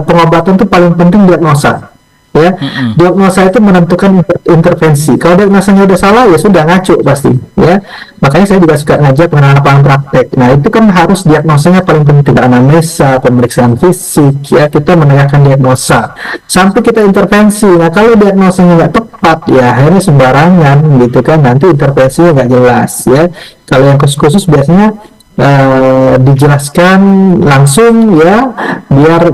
pengobatan itu paling penting diagnosa, ya. Diagnosa itu menentukan intervensi. Kalau diagnosanya udah salah ya sudah ngaco pasti, ya. Makanya saya juga suka ngajak lapangan praktek. Nah itu kan harus diagnosanya paling penting, anamnesa, pemeriksaan fisik, ya, kita menegakkan diagnosa sampai kita intervensi. Nah kalau diagnosanya nggak tepat ya akhirnya sembarangan gitu kan, nanti intervensinya nggak jelas, ya. Kalau yang khusus biasanya dijelaskan langsung, ya, biar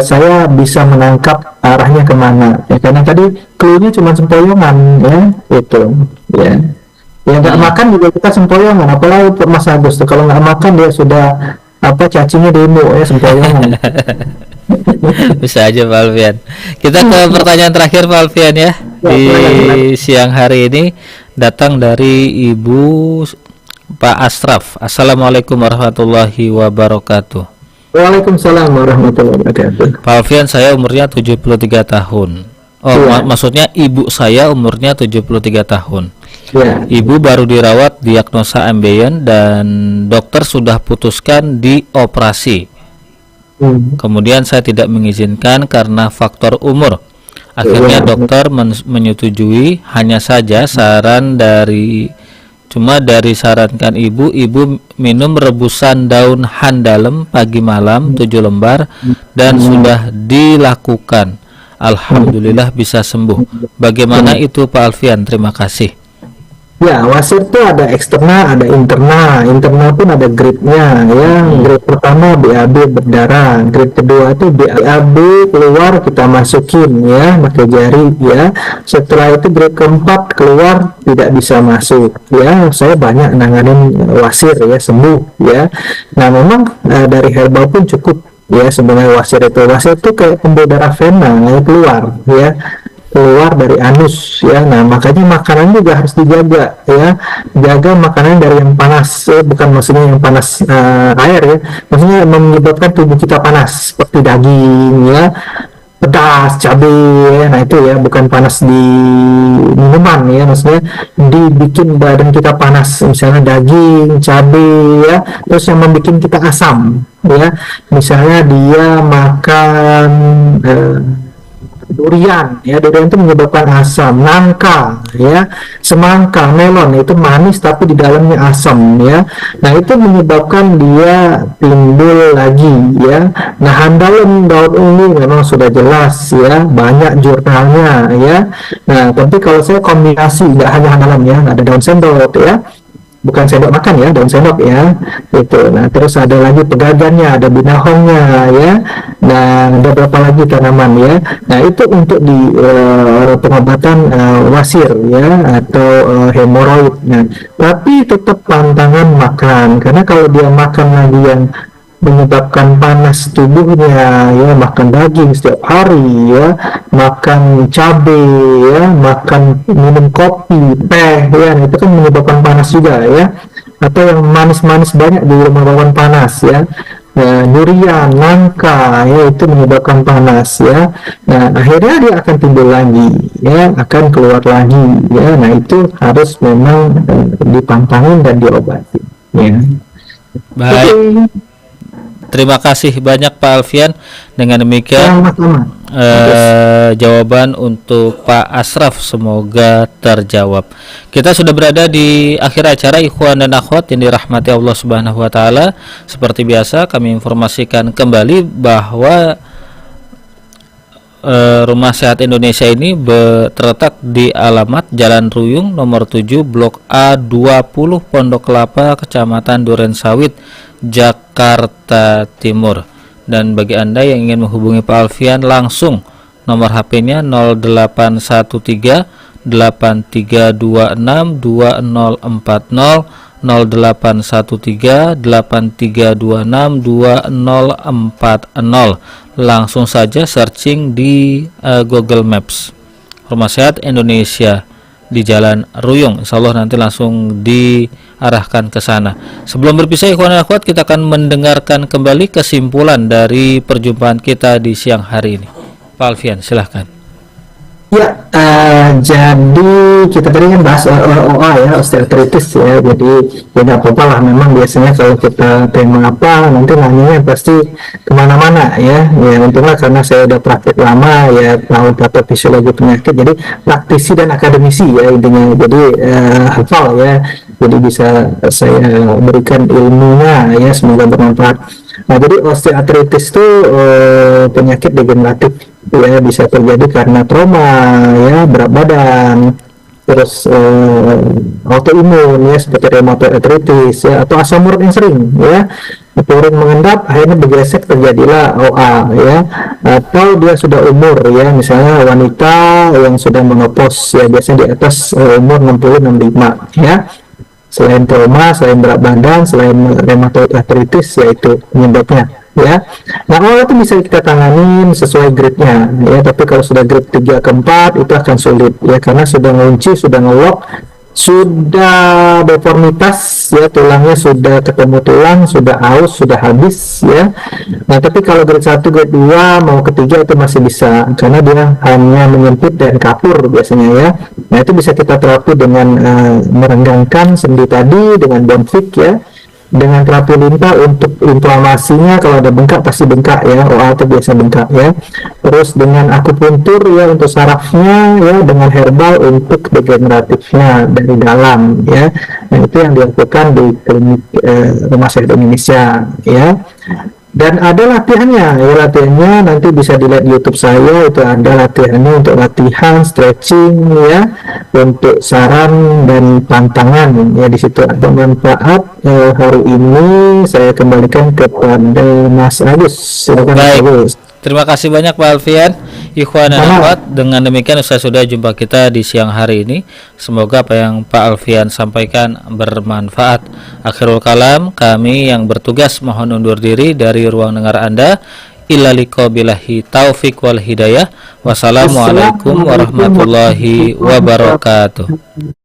saya bisa menangkap arahnya kemana, ya, karena tadi clue-nya cuma sempoyongan, ya, itu, ya. Ya nggak makan juga kita sempoyongan, apalagi Mas Agus tuh kalau nggak makan dia sudah cacingnya demo, ya, sempoyongan. Bisa aja Pak Alfian. Kita ke pertanyaan terakhir Pak Alfian, ya, di siang hari ini datang dari Ibu Pak Asraf. Assalamualaikum warahmatullahi wabarakatuh. Waalaikumsalam warahmatullahi wabarakatuh. Pak Alfian, saya umurnya 73 tahun. Maksudnya ibu saya umurnya 73 tahun. Ya. Ibu baru dirawat diagnosa ambeien dan dokter sudah putuskan dioperasi. Kemudian saya tidak mengizinkan karena faktor umur. Akhirnya dokter menyetujui, hanya saja dari sarankan ibu minum rebusan daun handalem pagi malam 7 lembar dan sudah dilakukan. Alhamdulillah bisa sembuh. Bagaimana itu Pak Alfian? Terima kasih. Ya, wasir itu ada eksternal, ada internal. Internal pun ada grade-nya, ya. Grade pertama BAB berdarah, grade kedua itu BAB keluar kita masukin, ya, pakai jari, ya. Setelah itu grade keempat keluar tidak bisa masuk, ya. Saya banyak nanganin wasir, ya, sembuh, ya. Nah, memang dari herbal pun cukup, ya, sebenarnya wasir itu kayak pembuluh darah vena, ya, keluar dari anus, ya. Nah makanya makanan juga harus dijaga, ya, jaga makanan dari yang panas, ya. Bukan maksudnya yang panas air, ya, maksudnya menyebabkan tubuh kita panas seperti daging, ya, pedas, cabai, ya. Nah itu, ya, bukan panas di minuman, ya, maksudnya dibikin badan kita panas, misalnya daging, cabai, ya, terus yang membuat kita asam, ya, misalnya dia makan durian, ya, durian itu menyebabkan asam. Nangka, ya, semangka, melon itu manis tapi di dalamnya asam, ya. Nah itu menyebabkan dia timbul lagi, ya. Nah handalem daun ungu memang sudah jelas, ya, banyak jurnalnya, ya. Nah tapi kalau saya kombinasi, nggak hanya handalem, ya, ada daun sendok, ya, bukan sendok makan, ya, daun sendok, ya, itu. Nah terus ada lagi pegagannya, ada binahongnya, ya. Nah ada berapa lagi tanaman, ya. Nah itu untuk di pengobatan wasir, ya, atau hemoroid. Nah tapi tetap pantangan makan, karena kalau dia makan lagi yang menyebabkan panas tubuhnya, ya, makan daging setiap hari, ya, makan cabai, ya, makan minum kopi, teh, ya, itu kan menyebabkan panas juga, ya, atau yang manis-manis banyak di menyebabkan panas, ya. Durian, nangka, ya, itu menyebabkan panas, ya. Nah akhirnya dia akan timbul lagi, ya, akan keluar lagi, ya. Nah itu harus memang dipantangin dan diobati, ya. Baik. Terima kasih banyak Pak Alfian. Dengan demikian jawaban untuk Pak Asraf semoga terjawab. Kita sudah berada di akhir acara ikhwan dan akhwat yang dirahmati Allah Subhanahu wa taala. Seperti biasa kami informasikan kembali bahwa Rumah Sehat Indonesia ini terletak di alamat Jalan Ruyung nomor 7 Blok A20 Pondok Kelapa, Kecamatan Durensawit, Jakarta Timur. Dan bagi Anda yang ingin menghubungi Pak Alfian langsung, nomor HP-nya 0813 8326 2040, 0813 8326 2040. Langsung saja searching di Google Maps Rumah Sehat Indonesia di Jalan Ruyung. Insya Allah nanti langsung diarahkan ke sana. Sebelum berpisah ikhwan dan akhwat, kita akan mendengarkan kembali kesimpulan dari perjumpaan kita di siang hari ini. Pak Alfian, silahkan. Ya, jadi kita tadi kan bahas OA ya, osteoartritis ya. Jadi ya nggak apa-apa lah. Memang biasanya kalau kita tema apa, nanti nanyanya pasti kemana-mana ya. Ya untunglah karena saya udah praktek lama ya, tahu patofisiologi penyakit. Jadi praktisi dan akademisi ya intinya. Jadi hafal ya. Jadi bisa saya berikan ilmunya ya. Semoga bermanfaat. Nah, jadi osteoartritis itu penyakit degeneratif ya, bisa terjadi karena trauma ya, berat badan, terus autoimun ya seperti rheumatoid arthritis ya, atau asam urat yang sering ya, urin mengendap akhirnya bergesek terjadilah OA ya, atau dia sudah umur ya, misalnya wanita yang sudah menopause ya, biasanya di atas umur 60-65 ya. Selain trauma, selain berat badan, selain rheumatoid arthritis, yaitu penyebabnya ya. Nah, OA itu bisa kita tanganin sesuai grade-nya ya, tapi kalau sudah grade 3 ke 4 itu akan sulit ya, karena sudah ngunci, sudah nge-lock, sudah deformitas ya, tulangnya sudah ketemu tulang, sudah aus, sudah habis ya. Nah, tapi kalau grade 1, grade 2 mau ketiga itu masih bisa, karena dia hanya menyempit dan kapur biasanya ya. Nah, itu bisa kita terapi dengan merenggangkan sendi tadi dengan bonfik ya, dengan terapi limpa untuk inflamasinya. Kalau ada bengkak pasti bengkak ya, OA itu biasa bengkak ya. Terus dengan akupuntur ya untuk sarafnya ya, dengan herbal untuk degeneratifnya dari dalam ya. Nah, itu yang dilakukan di klinik Rumah Sakit Indonesia ya. Dan ada latihannya ya, latihannya nanti bisa dilihat di YouTube saya, itu ada latihannya untuk latihan stretching ya, untuk saran dan pantangan ya, di situ ada manfaat. Hari ini saya kembalikan kepada Mas Agus. Silakan. Mas Agus. Terima kasih banyak Pak Alfian. Ikhwan dan akhwat, dengan demikian usai sudah jumpa kita di siang hari ini. Semoga apa yang Pak Alfian sampaikan bermanfaat. Akhirul kalam, kami yang bertugas mohon undur diri dari ruang dengar Anda. Illa liqa billahi taufik wal hidayah. Wassalamualaikum warahmatullahi wabarakatuh.